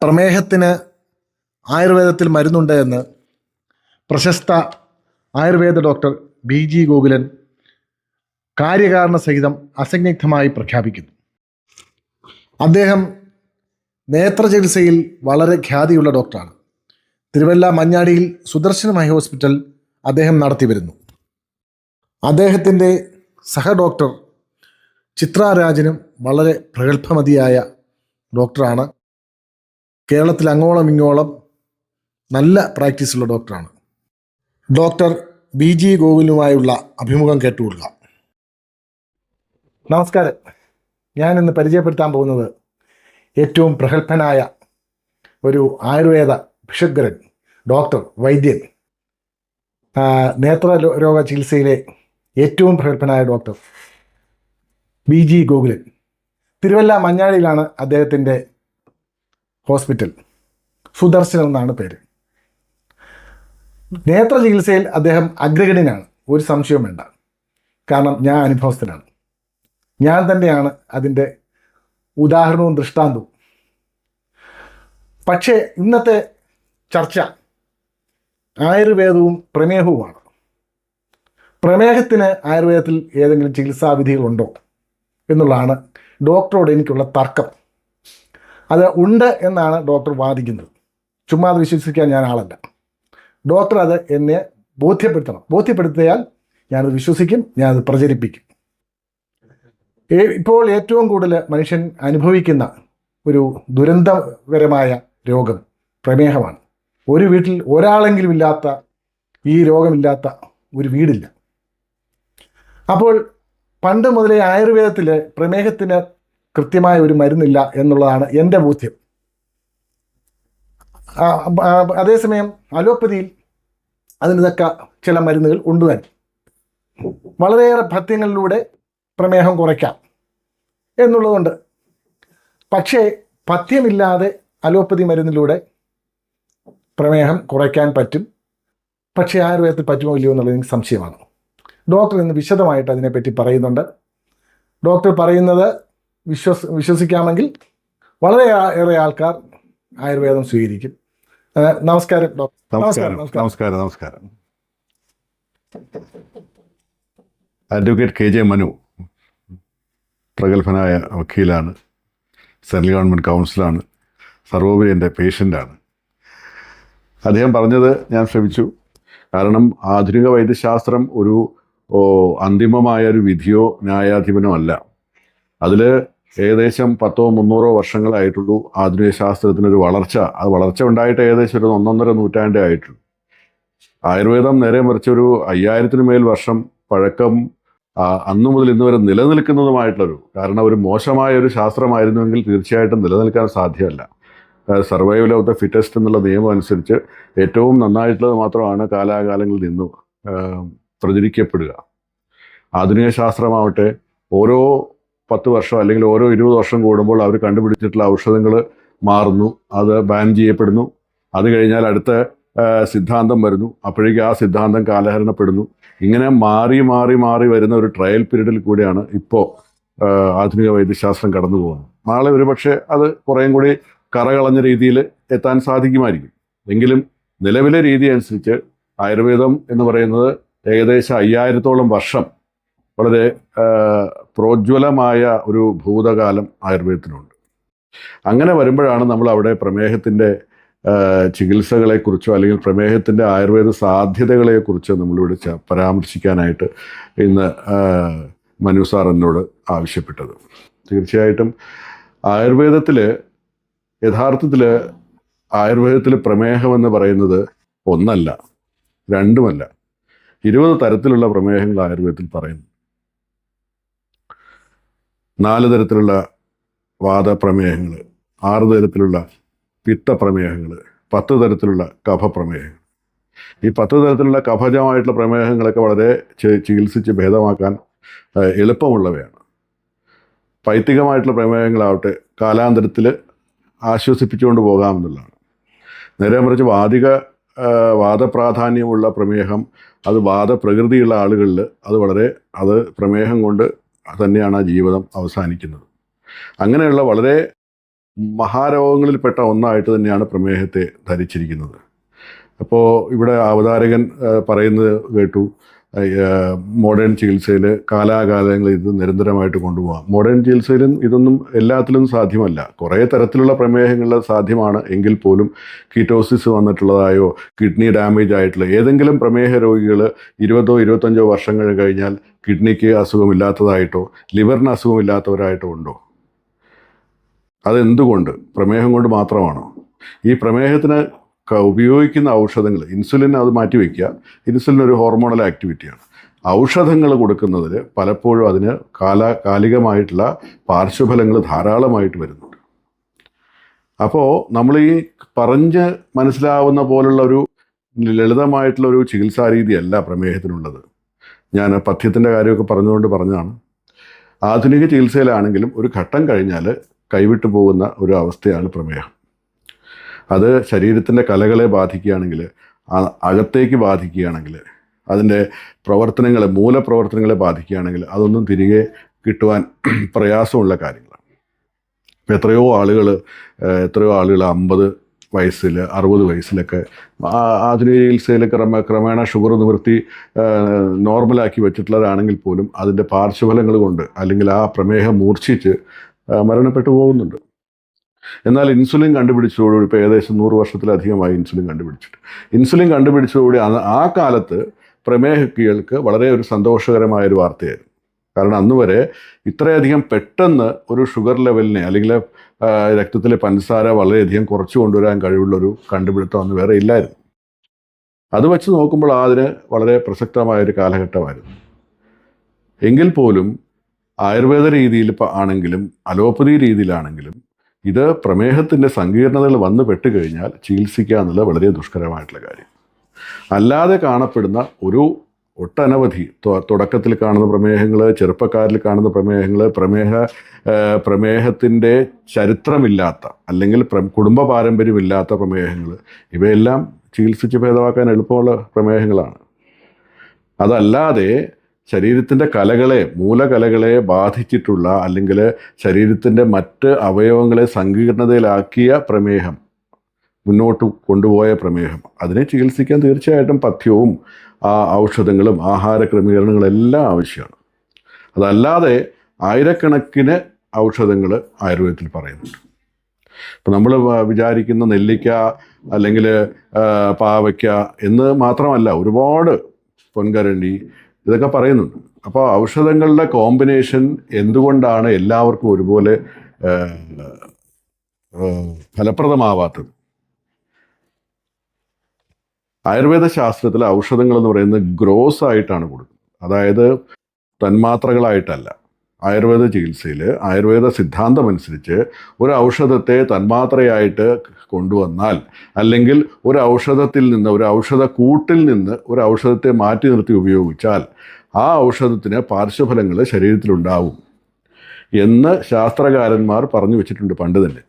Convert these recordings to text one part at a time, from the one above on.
പ്രമേഹത്തിന് ആയുർവേദത്തിൽ മരുന്നുണ്ട് എന്ന് പ്രശസ്ത ആയുർവേദ ഡോക്ടർ ബി.ജി. ഗോകുലൻ കാര്യകാരണ സഹിതം അസന്നിഗ്ധമായി പ്രഖ്യാപിക്കുന്നു. അദ്ദേഹം നേത്രചികിത്സയിൽ വളരെ ഖ്യാതിയുള്ള ഡോക്ടറാണ്. തിരുവല്ല മഞ്ഞാടിയിൽ സുദർശനം ഐ ഹോസ്പിറ്റൽ അദ്ദേഹം നടത്തിവരുന്നു. അദ്ദേഹത്തിൻ്റെ സഹ ഡോക്ടർ ചിത്ര രാജനും വളരെ പ്രഗത്ഭമതിയായ ഡോക്ടറാണ്. കേരളത്തിൽ അങ്ങോളം ഇങ്ങോളം നല്ല പ്രാക്ടീസുള്ള ഡോക്ടറാണ്. ഡോക്ടർ ബി.ജി. ഗോകുലുമായുള്ള അഭിമുഖം കേട്ടുകൊള്ളുക. നമസ്കാരം. ഞാൻ ഇന്ന് പരിചയപ്പെടുത്താൻ പോകുന്നത് ഏറ്റവും പ്രഗത്ഭനായ ഒരു ആയുർവേദ ഭിഷഗ്വരൻ, ഡോക്ടർ, വൈദ്യൻ, നേത്രരോഗ ചികിത്സയിലെ ഏറ്റവും പ്രഗത്ഭനായ ഡോക്ടർ ബി.ജി. ഗോകുലൻ. തിരുവല്ല മഞ്ഞാടിയിലാണ് അദ്ദേഹത്തിൻ്റെ ഹോസ്പിറ്റൽ. സുദർശനം എന്നാണ് പേര്. നേത്ര ചികിത്സയിൽ അദ്ദേഹം അഗ്രഗണ്യനാണ്, ഒരു സംശയവും വേണ്ട. കാരണം ഞാൻ അനുഭവസ്ഥനാണ്. ഞാൻ തന്നെയാണ് അതിൻ്റെ ഉദാഹരണവും ദൃഷ്ടാന്തവും. പക്ഷേ ഇന്നത്തെ ചർച്ച ആയുർവേദവും പ്രമേഹവുമാണ്. പ്രമേഹത്തിന് ആയുർവേദത്തിൽ ഏതെങ്കിലും ചികിത്സാവിധികളുണ്ടോ എന്നുള്ളതാണ് ഡോക്ടറോട് എനിക്കുള്ള തർക്കം. അത് ഉണ്ട് എന്നാണ് ഡോക്ടർ വാദിക്കുന്നത്. ചുമ്മാ അത് വിശ്വസിക്കാൻ ഞാൻ ആളല്ല. ഡോക്ടർ അത് എന്നെ ബോധ്യപ്പെടുത്തണം. ബോധ്യപ്പെടുത്തിയാൽ ഞാനത് വിശ്വസിക്കും, ഞാനത് പ്രചരിപ്പിക്കും. ഇപ്പോൾ ഏറ്റവും കൂടുതൽ മനുഷ്യൻ അനുഭവിക്കുന്ന ഒരു ദുരന്തകരമായ രോഗം പ്രമേഹമാണ്. ഒരു വീട്ടിൽ ഒരാളെങ്കിലും ഇല്ലാത്ത, ഈ രോഗമില്ലാത്ത ഒരു വീടില്ല. അപ്പോൾ പണ്ട് മുതലേ ആയുർവേദത്തിൽ പ്രമേഹത്തിന് കൃത്യമായ ഒരു മരുന്നില്ല എന്നുള്ളതാണ് എൻ്റെ ബോധ്യം. അതേസമയം അലോപ്പതിയിൽ അതിനൊക്കെ ചില മരുന്നുകൾ ഉണ്ട് തന്നെ. വളരെയേറെ പഥ്യങ്ങളിലൂടെ പ്രമേഹം കുറയ്ക്കാം എന്നുള്ളതുണ്ട്. പക്ഷേ പഥ്യമില്ലാതെ അലോപ്പതി മരുന്നിലൂടെ പ്രമേഹം കുറയ്ക്കാൻ പറ്റും. പക്ഷേ ആയുർവേദത്തിൽ പറ്റുമോ ഇല്ലയോ എന്നുള്ളത് എനിക്ക് സംശയമാണ്. ഡോക്ടർ ഇന്ന് വിശദമായിട്ട് അതിനെപ്പറ്റി പറയുന്നുണ്ട്. ഡോക്ടർ പറയുന്നത് വിശ്വസിക്കാമെങ്കിൽ വളരെ ഏറെ ആൾക്കാർ ആയുർവേദം സ്വീകരിക്കും. നമസ്കാരം ഡോക്ടർ. നമസ്കാരം. അഡ്വക്കേറ്റ് കെ ജെ മനു പ്രഗത്ഭനായ വക്കീലാണ്, സെൻട്രൽ ഗവൺമെൻറ് കൗൺസിലാണ്, സർവോപരി എൻ്റെ പേഷ്യൻ്റാണ്. അദ്ദേഹം പറഞ്ഞത് ഞാൻ ശ്രമിച്ചു. കാരണം ആധുനിക വൈദ്യശാസ്ത്രം ഒരു അന്തിമമായ ഒരു വിധിയോ ന്യായാധിപനോ അല്ല. അതിൽ ഏകദേശം 100-300 വർഷങ്ങളായിട്ടുള്ളൂ ആധുനിക ശാസ്ത്രത്തിനൊരു വളർച്ച. അത് വളർച്ച ഉണ്ടായിട്ട് ഏകദേശം ഒരു 1.5 നൂറ്റാണ്ടേ ആയിട്ടുള്ളൂ. ആയുർവേദം നേരെ മറിച്ചൊരു 5000-ന് മേൽ വർഷം പഴക്കം അന്നു മുതൽ ഇന്ന് വരെ നിലനിൽക്കുന്നതുമായിട്ടുള്ളൊരു, കാരണം ഒരു മോശമായ ഒരു ശാസ്ത്രമായിരുന്നുവെങ്കിൽ തീർച്ചയായിട്ടും നിലനിൽക്കാൻ സാധ്യമല്ല. സർവൈവൽ ഓഫ് ദ ഫിറ്റസ്റ്റ് എന്നുള്ള നിയമം അനുസരിച്ച് ഏറ്റവും നന്നായിട്ടുള്ളത് മാത്രമാണ് കാലാകാലങ്ങളിൽ നിന്നും പ്രചരിക്കപ്പെടുക. ആധുനിക ശാസ്ത്രമാവട്ടെ ഓരോ 10 വർഷം അല്ലെങ്കിൽ ഓരോ 20 വർഷം കൂടുമ്പോൾ അവർ കണ്ടുപിടിച്ചിട്ടുള്ള ഔഷധങ്ങൾ മാറുന്നു, അത് ബാൻ ചെയ്യപ്പെടുന്നു. അത് കഴിഞ്ഞാൽ അടുത്ത സിദ്ധാന്തം വരുന്നു, അപ്പോഴേക്കും ആ സിദ്ധാന്തം കാലഹരണപ്പെടുന്നു. ഇങ്ങനെ മാറി മാറി മാറി വരുന്ന ഒരു ട്രയൽ പീരീഡിൽ കൂടിയാണ് ഇപ്പോൾ ആധുനിക വൈദ്യശാസ്ത്രം കടന്നു പോകുന്നത്. നാളെ ഒരുപക്ഷെ അത് കുറേയും കൂടി കറകളഞ്ഞ രീതിയിൽ എത്താൻ സാധിക്കുമായിരിക്കും. എങ്കിലും നിലവിലെ രീതി അനുസരിച്ച് ആയുർവേദം എന്ന് പറയുന്നത് ഏകദേശം 5000-ഓളം വർഷം വളരെ പ്രോജ്വലമായ ഒരു ഭൂതകാലം ആയുർവേദത്തിനുണ്ട്. അങ്ങനെ വരുമ്പോഴാണ് നമ്മൾ അവിടെ പ്രമേഹത്തിൻ്റെ ചികിത്സകളെക്കുറിച്ചോ അല്ലെങ്കിൽ പ്രമേഹത്തിൻ്റെ ആയുർവേദ സാധ്യതകളെക്കുറിച്ചോ നമ്മളിവിടെ പരാമർശിക്കാനായിട്ട് ഇന്ന് മനു സാർ എന്നോട് ആവശ്യപ്പെട്ടത്. തീർച്ചയായിട്ടും യഥാർത്ഥത്തിൽ ആയുർവേദത്തിൽ പ്രമേഹം എന്ന് പറയുന്നത് ഒന്നല്ല, രണ്ടുമല്ല, 20 തരത്തിലുള്ള പ്രമേഹങ്ങൾ ആയുർവേദത്തിൽ പറയുന്നു. 4 തരത്തിലുള്ള വാതപ്രമേഹങ്ങൾ, 6 തരത്തിലുള്ള പിത്തപ്രമേഹങ്ങൾ, 10 തരത്തിലുള്ള കഫപ്രമേഹങ്ങൾ. ഈ 10 തരത്തിലുള്ള കഫജമായിട്ടുള്ള പ്രമേഹങ്ങളൊക്കെ വളരെ ചികിത്സിച്ച് ഭേദമാക്കാൻ എളുപ്പമുള്ളവയാണ്. പൈത്തികമായിട്ടുള്ള പ്രമേഹങ്ങളാവട്ടെ കാലാന്തരത്തിൽ ആശ്വസിപ്പിച്ചുകൊണ്ട് പോകാമെന്നുള്ളതാണ്. നേരെ മറിച്ച് വാദപ്രാധാന്യമുള്ള പ്രമേഹം, അത് വാദപ്രകൃതിയുള്ള ആളുകളിൽ അത് പ്രമേഹം കൊണ്ട് തന്നെയാണ് ആ ജീവിതം അവസാനിക്കുന്നത്. അങ്ങനെയുള്ള വളരെ മഹാരോഗങ്ങളിൽപ്പെട്ട ഒന്നായിട്ട് തന്നെയാണ് പ്രമേഹത്തെ ധരിച്ചിരിക്കുന്നത്. അപ്പോൾ ഇവിടെ അവതാരകൻ പറയുന്നത് കേട്ടു, മോഡേൺ ചികിത്സയിൽ കാലാകാലങ്ങളിൽ ഇത് നിരന്തരമായിട്ട് കൊണ്ടുപോകാം. മോഡേൺ ചികിത്സയിലും ഇതൊന്നും എല്ലാത്തിലും സാധ്യമല്ല. കുറേ തരത്തിലുള്ള പ്രമേഹങ്ങളിൽ സാധ്യമാണ് എങ്കിൽ പോലും കീറ്റോസിസ് വന്നിട്ടുള്ളതായോ കിഡ്നി ഡാമേജ് ആയിട്ടുള്ള ഏതെങ്കിലും പ്രമേഹ രോഗികൾ 20-25 വർഷങ്ങൾ കഴിഞ്ഞാൽ കിഡ്നിക്ക് അസുഖമില്ലാത്തതായിട്ടോ ലിവറിന് അസുഖമില്ലാത്തവരായിട്ടോ ഉണ്ടോ? അതെന്തുകൊണ്ട്? പ്രമേഹം കൊണ്ട് മാത്രമാണോ? ഈ പ്രമേഹത്തിന് ഉപയോഗിക്കുന്ന ഔഷധങ്ങൾ, ഇൻസുലിൻ അത് മാറ്റിവെക്കുക. ഇൻസുലിൻ ഒരു ഹോർമോണൽ ആക്ടിവിറ്റിയാണ്. ഔഷധങ്ങൾ കൊടുക്കുന്നതിൽ പലപ്പോഴും അതിന് കാലികമായിട്ടുള്ള പാർശ്വഫലങ്ങൾ ധാരാളമായിട്ട് വരുന്നുണ്ട്. അപ്പോൾ നമ്മൾ ഈ പറഞ്ഞ് മനസ്സിലാവുന്ന പോലുള്ള ഒരു ലളിതമായിട്ടുള്ള ഒരു ചികിത്സാ രീതിയല്ല പ്രമേഹത്തിനുള്ളത്. ഞാൻ പഥ്യത്തിൻ്റെ കാര്യമൊക്കെ പറഞ്ഞതാണ്. ആധുനിക ചികിത്സയിലാണെങ്കിലും ഒരു ഘട്ടം കഴിഞ്ഞാൽ കൈവിട്ടു പോകുന്ന ഒരു അവസ്ഥയാണ് പ്രമേഹം. അത് ശരീരത്തിൻ്റെ കലകളെ ബാധിക്കുകയാണെങ്കിൽ, അകത്തേക്ക് ബാധിക്കുകയാണെങ്കിൽ, അതിൻ്റെ മൂലപ്രവർത്തനങ്ങളെ ബാധിക്കുകയാണെങ്കിൽ അതൊന്നും തിരികെ കിട്ടുവാൻ പ്രയാസമുള്ള കാര്യങ്ങളാണ്. എത്രയോ ആളുകൾ 50 വയസ്സിൽ 60 വയസ്സിലൊക്കെ ആധുനിക ചികിത്സയിൽ ക്രമേണ ഷുഗർ നിവർത്തി നോർമലാക്കി വെച്ചിട്ടുള്ളവരാണെങ്കിൽ പോലും അതിൻ്റെ പാർശ്വഫലങ്ങൾ കൊണ്ട് അല്ലെങ്കിൽ ആ പ്രമേഹം മൂർച്ഛിച്ച് മരണപ്പെട്ടു പോകുന്നുണ്ട്. എന്നാൽ ഇൻസുലിൻ കണ്ടുപിടിച്ചതോടുകൂടി ഇപ്പോൾ ഏകദേശം 100 വർഷത്തിലധികമായി ഇൻസുലിൻ കണ്ടുപിടിച്ചതോടുകൂടി ആ കാലത്ത് പ്രമേഹികൾക്ക് വളരെ ഒരു സന്തോഷകരമായൊരു വാർത്തയായിരുന്നു. കാരണം അന്ന് വരെ ഇത്രയധികം പെട്ടെന്ന് ഒരു ഷുഗർ ലെവലിനെ അല്ലെങ്കിൽ രക്തത്തിലെ പഞ്ചസാര വളരെയധികം കുറച്ച് കൊണ്ടുവരാൻ കഴിവുള്ളൊരു കണ്ടുപിടുത്തം അന്ന് വേറെ ഇല്ലായിരുന്നു. അത് വെച്ച് നോക്കുമ്പോൾ അതിന് വളരെ പ്രസക്തമായൊരു കാലഘട്ടമായിരുന്നു. എങ്കിൽ പോലും ആയുർവേദ രീതിയിൽ ആണെങ്കിലും അലോപ്പതി രീതിയിലാണെങ്കിലും ഇത് പ്രമേഹത്തിൻ്റെ സങ്കീർണതകൾ വന്നു പെട്ടുകഴിഞ്ഞാൽ ചികിത്സിക്കുക എന്നുള്ളത് വളരെ ദുഷ്കരമായിട്ടുള്ള കാര്യം. അല്ലാതെ കാണപ്പെടുന്ന ഒരു ഒട്ടനവധി തുടക്കത്തിൽ കാണുന്ന പ്രമേഹങ്ങൾ, ചെറുപ്പക്കാരിൽ കാണുന്ന പ്രമേഹങ്ങൾ, പ്രമേഹത്തിൻ്റെ ചരിത്രമില്ലാത്ത അല്ലെങ്കിൽ കുടുംബ പാരമ്പര്യമില്ലാത്ത പ്രമേഹങ്ങൾ, ഇവയെല്ലാം ചികിത്സിച്ച് ഭേദമാക്കാൻ എളുപ്പമുള്ള പ്രമേഹങ്ങളാണ്. അതല്ലാതെ ശരീരത്തിൻ്റെ മൂലകലകളെ ബാധിച്ചിട്ടുള്ള അല്ലെങ്കിൽ ശരീരത്തിൻ്റെ മറ്റ് അവയവങ്ങളെ സങ്കീർണതയിലാക്കിയ പ്രമേഹം, മുന്നോട്ട് കൊണ്ടുപോയ പ്രമേഹം, അതിനെ ചികിത്സിക്കാൻ തീർച്ചയായിട്ടും പഥ്യവും ഔഷധങ്ങളും ആഹാര ക്രമീകരണങ്ങളെല്ലാം ആവശ്യമാണ്. അതല്ലാതെ ആയിരക്കണക്കിന് ഔഷധങ്ങൾ ആയുർവേദത്തിൽ പറയുന്നുണ്ട്. ഇപ്പം നമ്മൾ വിചാരിക്കുന്ന നെല്ലിക്ക അല്ലെങ്കിൽ പാവയ്ക്ക എന്ന് മാത്രമല്ല, ഒരുപാട് പൊൻകരണ്ടി ഇതൊക്കെ പറയുന്നുണ്ട്. അപ്പോൾ ഔഷധങ്ങളുടെ കോമ്പിനേഷൻ എന്തുകൊണ്ടാണ് എല്ലാവർക്കും ഒരുപോലെ ഫലപ്രദമാവാത്തത്? ആയുർവേദ ശാസ്ത്രത്തിൽ ഔഷധങ്ങൾ എന്ന് പറയുന്നത് ഗ്രോസ് ആയിട്ടാണ് കൊടുക്കുന്നത്. അതായത് തന്മാത്രകളായിട്ടല്ല. ആയുർവേദ ചികിത്സയിൽ ആയുർവേദ സിദ്ധാന്തം അനുസരിച്ച് ഒരു ഔഷധത്തെ തന്മാത്രയായിട്ട് കൊണ്ടുവന്നാൽ അല്ലെങ്കിൽ ഒരു ഔഷധത്തിൽ നിന്ന്, ഒരു ഔഷധക്കൂട്ടിൽ നിന്ന് ഒരു ഔഷധത്തെ മാറ്റി നിർത്തി ഉപയോഗിച്ചാൽ ആ ഔഷധത്തിന് പാർശ്വഫലങ്ങൾ ശരീരത്തിലുണ്ടാവും എന്ന് ശാസ്ത്രകാരന്മാർ പറഞ്ഞു വെച്ചിട്ടുണ്ട് പണ്ട് തന്നെ.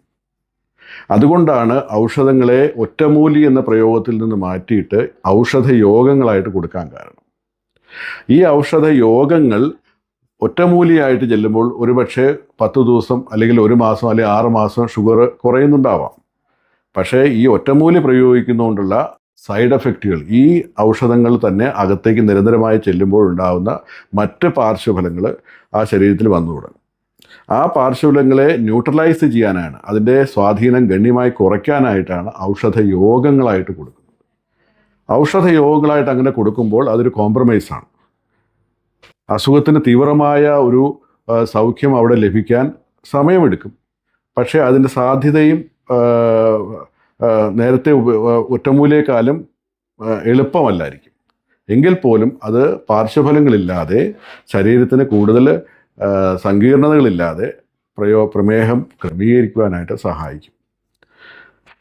അതുകൊണ്ടാണ് ഔഷധങ്ങളെ ഒറ്റമൂലി എന്ന പ്രയോഗത്തിൽ നിന്ന് മാറ്റിയിട്ട് ഔഷധയോഗങ്ങളായിട്ട് കൊടുക്കാൻ കാരണം. ഈ ഔഷധയോഗങ്ങൾ ഒറ്റമൂലിയായിട്ട് ചെല്ലുമ്പോൾ ഒരുപക്ഷെ 10 ദിവസം അല്ലെങ്കിൽ 1 മാസം അല്ലെങ്കിൽ 6 മാസം ഷുഗർ കുറയുന്നുണ്ടാവാം. പക്ഷേ ഈ ഒറ്റമൂലി പ്രയോഗിക്കുന്നതുകൊണ്ടുള്ള സൈഡ് എഫക്റ്റുകൾ, ഈ ഔഷധങ്ങൾ തന്നെ അകത്തേക്ക് നിരന്തരമായി ചെല്ലുമ്പോൾ ഉണ്ടാകുന്ന മറ്റ് പാർശ്വഫലങ്ങൾ ആ ശരീരത്തിൽ വന്നു തുടങ്ങും. ആ പാർശ്വഫലങ്ങളെ ന്യൂട്രലൈസ് ചെയ്യാനാണ്, അതിൻ്റെ സ്വാധീനം ഗണ്യമായി കുറയ്ക്കാനായിട്ടാണ് ഔഷധയോഗങ്ങളായിട്ട് കൊടുക്കുന്നത്. ഔഷധയോഗങ്ങളായിട്ട് അങ്ങനെ കൊടുക്കുമ്പോൾ അതൊരു കോംപ്രമൈസാണ്. അസുഖത്തിന് തീവ്രമായ ഒരു സൗഖ്യം അവിടെ ലഭിക്കാൻ സമയമെടുക്കും. പക്ഷേ അതിൻ്റെ സാധ്യതയും നേരത്തെ ഒറ്റമൂലിയേക്കാളും എളുപ്പമല്ലായിരിക്കും. എങ്കിൽ പോലും അത് പാർശ്വഫലങ്ങളില്ലാതെ ശരീരത്തിന് കൂടുതൽ സങ്കീർണതകളില്ലാതെ പ്രമേഹം ക്രമീകരിക്കുവാനായിട്ട് സഹായിക്കും.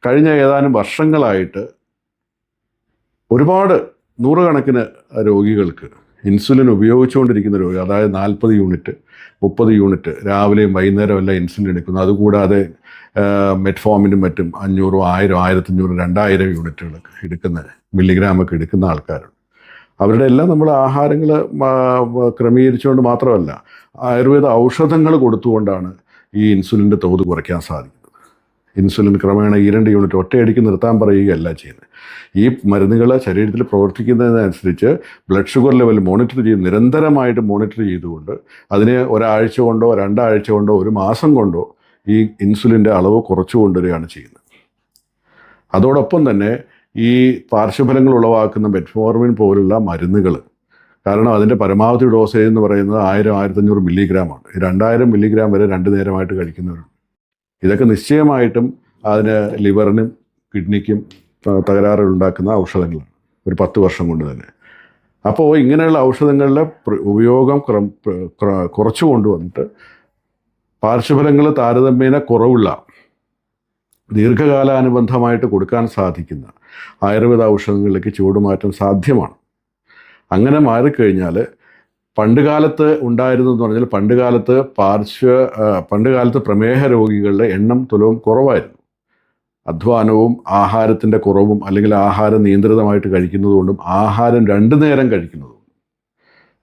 കഴിഞ്ഞ ഏതാനും വർഷങ്ങളായിട്ട് ഒരുപാട് നൂറുകണക്കിന് രോഗികൾക്ക് ഇൻസുലിൻ ഉപയോഗിച്ചുകൊണ്ടിരിക്കുന്ന രോഗി, അതായത് 40 യൂണിറ്റ് 30 യൂണിറ്റ് രാവിലെയും വൈകുന്നേരം എല്ലാം ഇൻസുലിൻ എടുക്കുന്നു. അതുകൂടാതെ മെറ്റ്ഫോമിനും മറ്റും 500, 1000, 1500, 2000 യൂണിറ്റുകളൊക്കെ എടുക്കുന്ന, മില്ലിഗ്രാമൊക്കെ എടുക്കുന്ന ആൾക്കാരുണ്ട്. അവരുടെ എല്ലാം നമ്മൾ ആഹാരങ്ങൾ ക്രമീകരിച്ചുകൊണ്ട് മാത്രമല്ല, ആയുർവേദ ഔഷധങ്ങൾ കൊടുത്തുകൊണ്ടാണ് ഈ ഇൻസുലിൻ്റെ തോത് കുറയ്ക്കാൻ സാധിക്കുന്നത്. ഇൻസുലിൻ ക്രമേണ 2 യൂണിറ്റ് ഒറ്റയടിക്ക് നിർത്താൻ പറയുകയല്ല ചെയ്യുന്നത്. ഈ മരുന്നുകൾ ശരീരത്തിൽ പ്രവർത്തിക്കുന്നതിനനുസരിച്ച് ബ്ലഡ് ഷുഗർ ലെവൽ മോണിറ്റർ ചെയ്ത് നിരന്തരമായിട്ട് മോണിറ്റർ ചെയ്തുകൊണ്ട് അതിനെ ഒരാഴ്ച കൊണ്ടോ 2 ആഴ്ച കൊണ്ടോ 1 മാസം കൊണ്ടോ ഈ ഇൻസുലിൻ്റെ അളവ് കുറച്ചു കൊണ്ടുവരികയാണ് ചെയ്യുന്നത്. അതോടൊപ്പം തന്നെ ഈ പാർശ്വഫലങ്ങൾ ഉളവാക്കുന്ന മെറ്റ്ഫോർമിൻ പോലുള്ള മരുന്നുകൾ, കാരണം അതിൻ്റെ പരമാവധി ഡോസേജ് എന്ന് പറയുന്നത് 1000-1500 മില്ലിഗ്രാമാണ്. 2000 മില്ലിഗ്രാം വരെ 2 നേരമായിട്ട് കഴിക്കുന്നവരുണ്ട്. ഇതൊക്കെ നിശ്ചയമായിട്ടും അതിന് ലിവറിനും കിഡ്നിക്കും തകരാറുണ്ടാക്കുന്ന ഔഷധങ്ങളാണ്, ഒരു 10 വർഷം കൊണ്ട് തന്നെ. അപ്പോൾ ഇങ്ങനെയുള്ള ഔഷധങ്ങളുടെ ഉപയോഗം കുറച്ചു കൊണ്ടുവന്നിട്ട് പാർശ്വഫലങ്ങൾ താരതമ്യേന കുറവുള്ള ദീർഘകാലാനുബന്ധമായിട്ട് കൊടുക്കാൻ സാധിക്കുന്ന ആയുർവേദ ഔഷധങ്ങളിലേക്ക് ചുവടുമാറ്റം സാധ്യമാണ്. അങ്ങനെ മാറിക്കഴിഞ്ഞാൽ പണ്ട് കാലത്ത് ഉണ്ടായിരുന്നെന്ന് പറഞ്ഞാൽ പണ്ട് കാലത്ത് പ്രമേഹ രോഗികളുടെ എണ്ണം തുലവും കുറവായിരുന്നു. അധ്വാനവും ആഹാരത്തിൻ്റെ കുറവും അല്ലെങ്കിൽ ആഹാരം നിയന്ത്രിതമായിട്ട് കഴിക്കുന്നതുകൊണ്ടും ആഹാരം 2 നേരം കഴിക്കുന്നതുകൊണ്ടും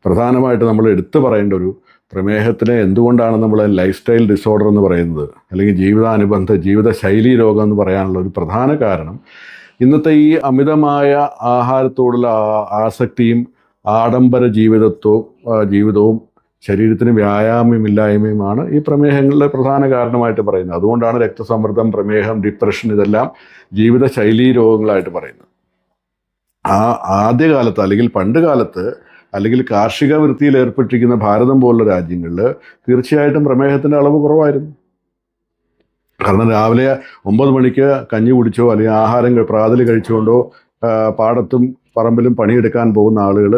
പ്രധാനമായിട്ട് നമ്മൾ എടുത്തു പറയേണ്ട ഒരു പ്രമേഹത്തിനെ എന്തുകൊണ്ടാണ് നമ്മൾ ലൈഫ് സ്റ്റൈൽ ഡിസോർഡർ എന്ന് പറയുന്നത്, അല്ലെങ്കിൽ ജീവിതശൈലി രോഗം എന്ന് പറയാനുള്ള ഒരു പ്രധാന കാരണം ഇന്നത്തെ ഈ അമിതമായ ആഹാരത്തോടുള്ള ആസക്തിയും ആഡംബര ജീവിതവും ശരീരത്തിന് വ്യായാമമില്ലായ്മയുമാണ് ഈ പ്രമേഹങ്ങളുടെ പ്രധാന കാരണമായിട്ട് പറയുന്നത്. അതുകൊണ്ടാണ് രക്തസമ്മർദ്ദം, പ്രമേഹം, ഡിപ്രഷൻ ഇതെല്ലാം ജീവിതശൈലീ രോഗങ്ങളായിട്ട് പറയുന്നത്. ആദ്യകാലത്ത് അല്ലെങ്കിൽ പണ്ട് കാലത്ത് അല്ലെങ്കിൽ കാർഷിക വൃത്തിയിൽ ഏർപ്പെട്ടിരിക്കുന്ന ഭാരതം പോലുള്ള രാജ്യങ്ങളിൽ തീർച്ചയായിട്ടും പ്രമേഹത്തിൻ്റെ അളവ് കുറവായിരുന്നു. കാരണം രാവിലെ 9 മണിക്ക് കഞ്ഞി കുടിച്ചോ അല്ലെങ്കിൽ പ്രാതൽ കഴിച്ചുകൊണ്ടോ പാടത്തും പറമ്പിലും പണിയെടുക്കാൻ പോകുന്ന ആളുകൾ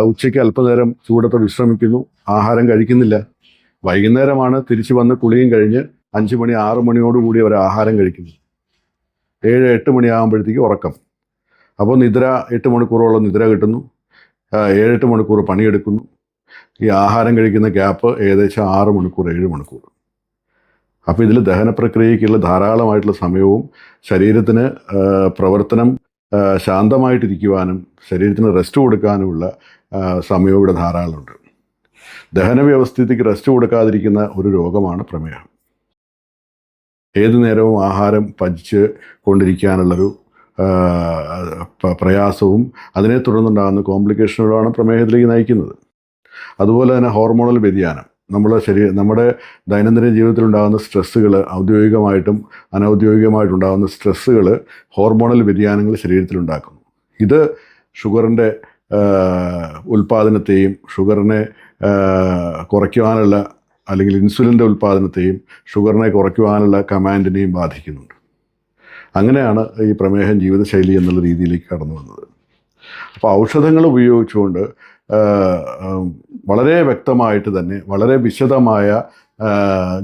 ഉച്ചയ്ക്ക് അല്പനേരം ചൂടത്ത് വിശ്രമിക്കുന്നു, ആഹാരം കഴിക്കുന്നില്ല. വൈകുന്നേരമാണ് തിരിച്ചു വന്ന് കുളിയും കഴിഞ്ഞ് 5 മണി 6 മണിയോടുകൂടി അവർ ആഹാരം കഴിക്കുന്നു. 7-8 മണിയാകുമ്പോഴത്തേക്ക് ഉറക്കം. അപ്പോൾ നിദ്ര 8 മണിക്കൂറോളം നിദ്ര കിട്ടുന്നു, 7-8 മണിക്കൂർ പണിയെടുക്കുന്നു. ഈ ആഹാരം കഴിക്കുന്ന ഗ്യാപ്പ് ഏകദേശം 6 മണിക്കൂർ 7 മണിക്കൂർ. അപ്പോൾ ഇതിൽ ദഹന പ്രക്രിയയ്ക്കുള്ള ധാരാളമായിട്ടുള്ള സമയവും ശരീരത്തിന് പ്രവർത്തനം ശാന്തമായിട്ടിരിക്കുവാനും ശരീരത്തിന് റെസ്റ്റ് കൊടുക്കാനുമുള്ള സമയവും ഇവിടെ ധാരാളമുണ്ട്. ദഹന വ്യവസ്ഥയ്ക്ക് റെസ്റ്റ് കൊടുക്കാതിരിക്കുന്ന ഒരു രോഗമാണ് പ്രമേഹം. ഏതു നേരവും ആഹാരം പചിച്ച് കൊണ്ടിരിക്കാനുള്ളൊരു പ്രയാസവും അതിനെ തുടർന്നുണ്ടാകുന്ന കോംപ്ലിക്കേഷനുകളാണ് പ്രമേഹത്തിലേക്ക് നയിക്കുന്നത്. അതുപോലെ തന്നെ ഹോർമോണൽ വ്യതിയാനം, നമ്മുടെ ദൈനംദിന ജീവിതത്തിലുണ്ടാകുന്ന സ്ട്രെസ്സുകൾ, ഔദ്യോഗികമായിട്ടും അനൗദ്യോഗികമായിട്ടുണ്ടാകുന്ന സ്ട്രെസ്സുകൾ ഹോർമോണൽ വ്യതിയാനങ്ങൾ ശരീരത്തിലുണ്ടാക്കുന്നു. ഇത് ഷുഗറിൻ്റെ ഉൽപ്പാദനത്തെയും ഷുഗറിനെ കുറയ്ക്കുവാനുള്ള അല്ലെങ്കിൽ ഇൻസുലിൻ്റെ ഉൽപ്പാദനത്തെയും ഷുഗറിനെ കുറയ്ക്കുവാനുള്ള കമാൻഡിനെയും ബാധിക്കുന്നുണ്ട്. അങ്ങനെയാണ് ഈ പ്രമേഹം ജീവിതശൈലി എന്നുള്ള രീതിയിലേക്ക് കടന്നു വന്നത്. അപ്പോൾ ഔഷധങ്ങൾ ഉപയോഗിച്ചുകൊണ്ട് വളരെ വ്യക്തമായിട്ട് തന്നെ വളരെ വിശദമായ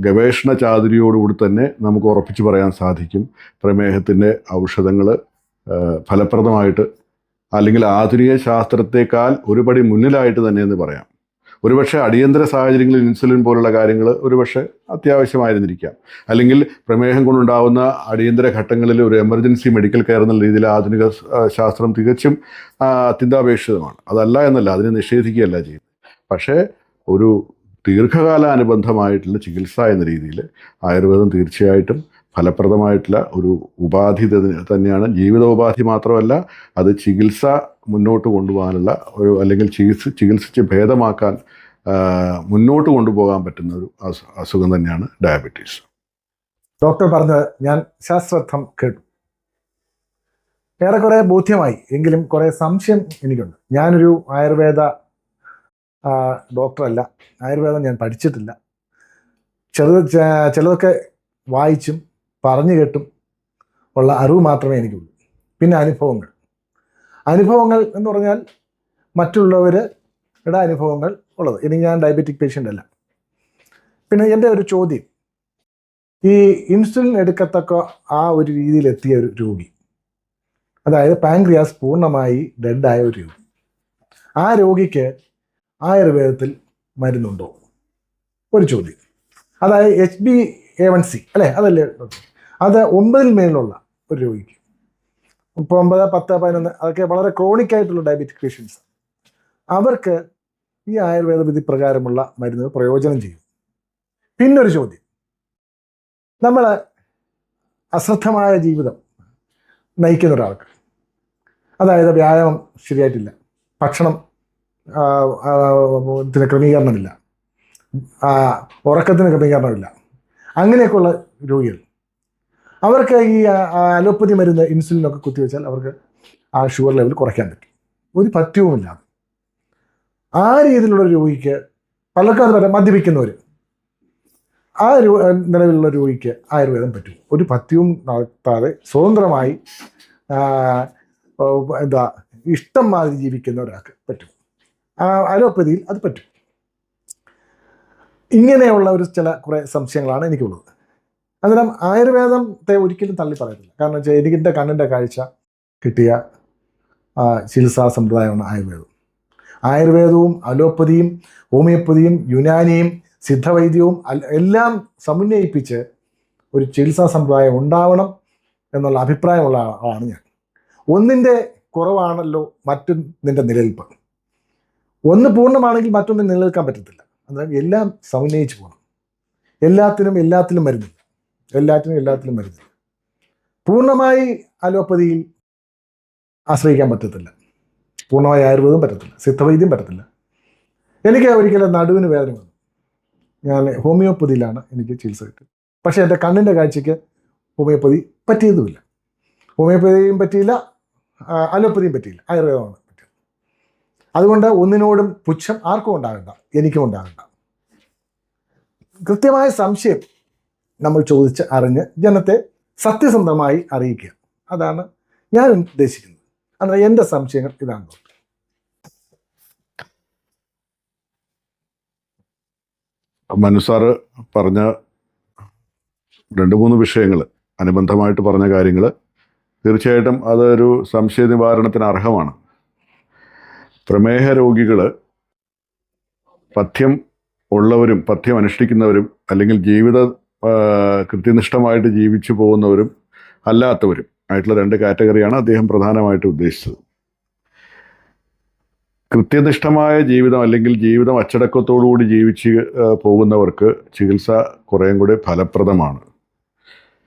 ഗവേഷണ ചാതുരിയോടുകൂടി തന്നെ നമുക്ക് ഉറപ്പിച്ച് പറയാൻ സാധിക്കും പ്രമേഹത്തിൻ്റെ ഔഷധങ്ങൾ ഫലപ്രദമായിട്ട് അല്ലെങ്കിൽ ആധുനിക ശാസ്ത്രത്തെക്കാൾ ഒരുപടി മുന്നിലായിട്ട് തന്നെ എന്ന് പറയാം. ഒരുപക്ഷെ അടിയന്തര സാഹചര്യങ്ങളിൽ ഇൻസുലിൻ പോലുള്ള കാര്യങ്ങൾ ഒരുപക്ഷെ അത്യാവശ്യമായിരുന്നിരിക്കാം. അല്ലെങ്കിൽ പ്രമേഹം കൊണ്ടുണ്ടാകുന്ന അടിയന്തര ഘട്ടങ്ങളിൽ ഒരു എമർജൻസി മെഡിക്കൽ കെയർ എന്നുള്ള രീതിയിൽ ആധുനിക ശാസ്ത്രം തികച്ചും അത്യന്താപേക്ഷിതമാണ്. അതല്ല എന്നല്ല, അതിനെ നിഷേധിക്കുകയല്ല ചെയ്യുന്നത്. പക്ഷേ ഒരു ദീർഘകാലാനുബന്ധമായിട്ടുള്ള ചികിത്സ എന്ന രീതിയിൽ ആയുർവേദം തീർച്ചയായിട്ടും ഫലപ്രദമായിട്ടുള്ള ഒരു ഉപാധി തന്നെയാണ്. ജീവിതോപാധി മാത്രമല്ല, അത് ചികിത്സ മുന്നോട്ട് കൊണ്ടുപോകാനുള്ള അല്ലെങ്കിൽ ചികിത്സിച്ച് ഭേദമാക്കാൻ മുന്നോട്ട് കൊണ്ടുപോകാൻ പറ്റുന്ന ഒരു അസുഖം തന്നെയാണ് ഡയബറ്റീസ്. ഡോക്ടർ പറഞ്ഞത് ഞാൻ ശാസ്ത്രർത്ഥം കേട്ടു, ഏറെക്കുറെ ബോധ്യമായി. എങ്കിലും കുറേ സംശയം എനിക്കുണ്ട്. ഞാനൊരു ആയുർവേദ ഡോക്ടറല്ല, ആയുർവേദം ഞാൻ പഠിച്ചിട്ടില്ല. ചിലതൊക്കെ വായിച്ചും പറഞ്ഞു കേട്ടും ഉള്ള അറിവ് മാത്രമേ എനിക്കുള്ളൂ. പിന്നെ അനുഭവങ്ങൾ എന്ന് പറഞ്ഞാൽ മറ്റുള്ളവരുടെ അനുഭവങ്ങൾ ഉള്ളത്. ഇനി ഞാൻ ഡയബറ്റിക് പേഷ്യൻ്റ് അല്ല. പിന്നെ എൻ്റെ ഒരു ചോദ്യം, ഈ ഇൻസുലിൻ എടുക്കത്തക്ക ആ ഒരു രീതിയിലെത്തിയ ഒരു രോഗി, അതായത് പാൻക്രിയാസ് പൂർണ്ണമായി ഡെഡായ ഒരു രോഗി, ആ രോഗിക്ക് ആയുർവേദത്തിൽ മരുന്നുണ്ടോ? ഒരു ചോദ്യം. അതായത് HbA1c അല്ലേ, അതല്ലേ അത് 9-ൽ മേലുള്ള ഒരു രോഗിക്ക്, ഇപ്പോൾ 9, 10, 11 അതൊക്കെ വളരെ ക്രോണിക് ആയിട്ടുള്ള ഡയബറ്റിക് പേഷ്യൻസ്, അവർക്ക് ഈ ആയുർവേദ വിധി പ്രകാരമുള്ള മരുന്ന് പ്രയോജനം ചെയ്യും. പിന്നൊരു ചോദ്യം, നമ്മൾ അശ്രദ്ധമായ ജീവിതം നയിക്കുന്ന ഒരാൾക്ക്, അതായത് വ്യായാമം ശരിയായിട്ടില്ല, ഭക്ഷണം ത്തിന് ക്രമീകരണമില്ല, ഉറക്കത്തിന് ക്രമീകരണമില്ല, അങ്ങനെയൊക്കെയുള്ള രോഗികൾ, അവർക്ക് ഈ അലോപ്പതി മരുന്ന് ഇൻസുലിനൊക്കെ കുത്തിവെച്ചാൽ അവർക്ക് ആ ഷുഗർ ലെവൽ കുറയ്ക്കാൻ പറ്റും, ഒരു പഥ്യവുമില്ലാതെ. ആ രീതിയിലുള്ള രോഗിക്ക് പലർക്കും അത് പറയാം, മദ്യപിക്കുന്നവർ, ആ നിലവിലുള്ള രോഗിക്ക് ആയുർവേദം പറ്റും. ഒരു പഥ്യവും നടത്താതെ സ്വതന്ത്രമായി ഇഷ്ടം മാതിരി ജീവിക്കുന്ന ഒരാൾക്ക് പറ്റും. അലോപ്പതിയിൽ അത് പറ്റും. ഇങ്ങനെയുള്ള കുറേ സംശയങ്ങളാണ് എനിക്കുള്ളത്. അതിനാൽ ആയുർവേദത്തെ ഒരിക്കലും തള്ളി പറയത്തില്ല. കാരണം വെച്ചാൽ എനിക്കിൻ്റെ കണ്ണിൻ്റെ കാഴ്ച കിട്ടിയ ചികിത്സാ സമ്പ്രദായമാണ് ആയുർവേദം. ആയുർവേദവും അലോപ്പതിയും ഹോമിയോപ്പതിയും യുനാനിയും സിദ്ധവൈദ്യവും എല്ലാം സമന്വയിപ്പിച്ച് ഒരു ചികിത്സാ സമ്പ്രദായം ഉണ്ടാവണം എന്നുള്ള അഭിപ്രായമുള്ള ആളാണ് ഞാൻ. ഒന്നിൻ്റെ കുറവാണല്ലോ മറ്റൊന്നിൻ്റെ നിലനിൽപ്പ്. ഒന്ന് പൂർണ്ണമാണെങ്കിൽ മറ്റൊന്നും നിലനിൽക്കാൻ പറ്റത്തില്ല. അതിനാൽ എല്ലാം സമന്വയിച്ച് പോകണം. എല്ലാത്തിലും മരുന്നില്ല, എല്ലാത്തിലും മരുന്നില്ല. പൂർണ്ണമായി അലോപ്പതിയിൽ ആശ്രയിക്കാൻ പറ്റത്തില്ല, പൂർണ്ണമായി ആയുർവേദം പറ്റത്തില്ല, സിദ്ധവൈദ്യം പറ്റത്തില്ല. എനിക്ക് ഒരിക്കലും നടുവിന് വേദന വന്നു. ഞാൻ ഹോമിയോപ്പതിയിലാണ് എനിക്ക് ചികിത്സ കിട്ടുന്നത്. പക്ഷേ എൻ്റെ കണ്ണിൻ്റെ കാഴ്ചയ്ക്ക് ഹോമിയോപ്പതി പറ്റിയതുമില്ല. ഹോമിയോപ്പതിയും പറ്റിയില്ല, അലോപ്പതിയും പറ്റിയില്ല, ആയുർവേദമാണ് പറ്റിയത്. അതുകൊണ്ട് ഒന്നിനോടും പുച്ഛം ആർക്കും ഉണ്ടാകണ്ട, എനിക്കും ഉണ്ടാകണ്ട. കൃത്യമായ സംശയം നമ്മൾ ചോദിച്ച് അറിഞ്ഞ് ജനത്തെ സത്യസന്ധമായി അറിയിക്കുക, അതാണ് ഞാൻ ഉദ്ദേശിക്കുന്നത്. എന്നാൽ എൻ്റെ സംശയങ്ങൾ ഇതാണ്. മനുസാറ് പറഞ്ഞ 2-3 വിഷയങ്ങൾ, അനുബന്ധമായിട്ട് പറഞ്ഞ കാര്യങ്ങൾ തീർച്ചയായിട്ടും അതൊരു സംശയ നിവാരണത്തിന് അർഹമാണ്. പ്രമേഹ രോഗികൾ പഥ്യം ഉള്ളവരും പഥ്യം അനുഷ്ഠിക്കുന്നവരും അല്ലെങ്കിൽ കൃത്യനിഷ്ഠമായിട്ട് ജീവിച്ചു പോകുന്നവരും അല്ലാത്തവരും ആയിട്ടുള്ള 2 കാറ്റഗറിയാണ് അദ്ദേഹം പ്രധാനമായിട്ട് ഉദ്ദേശിച്ചത്. കൃത്യനിഷ്ഠമായ ജീവിതം അല്ലെങ്കിൽ ജീവിതം അച്ചടക്കത്തോടുകൂടി ജീവിച്ച് പോകുന്നവർക്ക് ചികിത്സ കുറേയും കൂടി ഫലപ്രദമാണ്.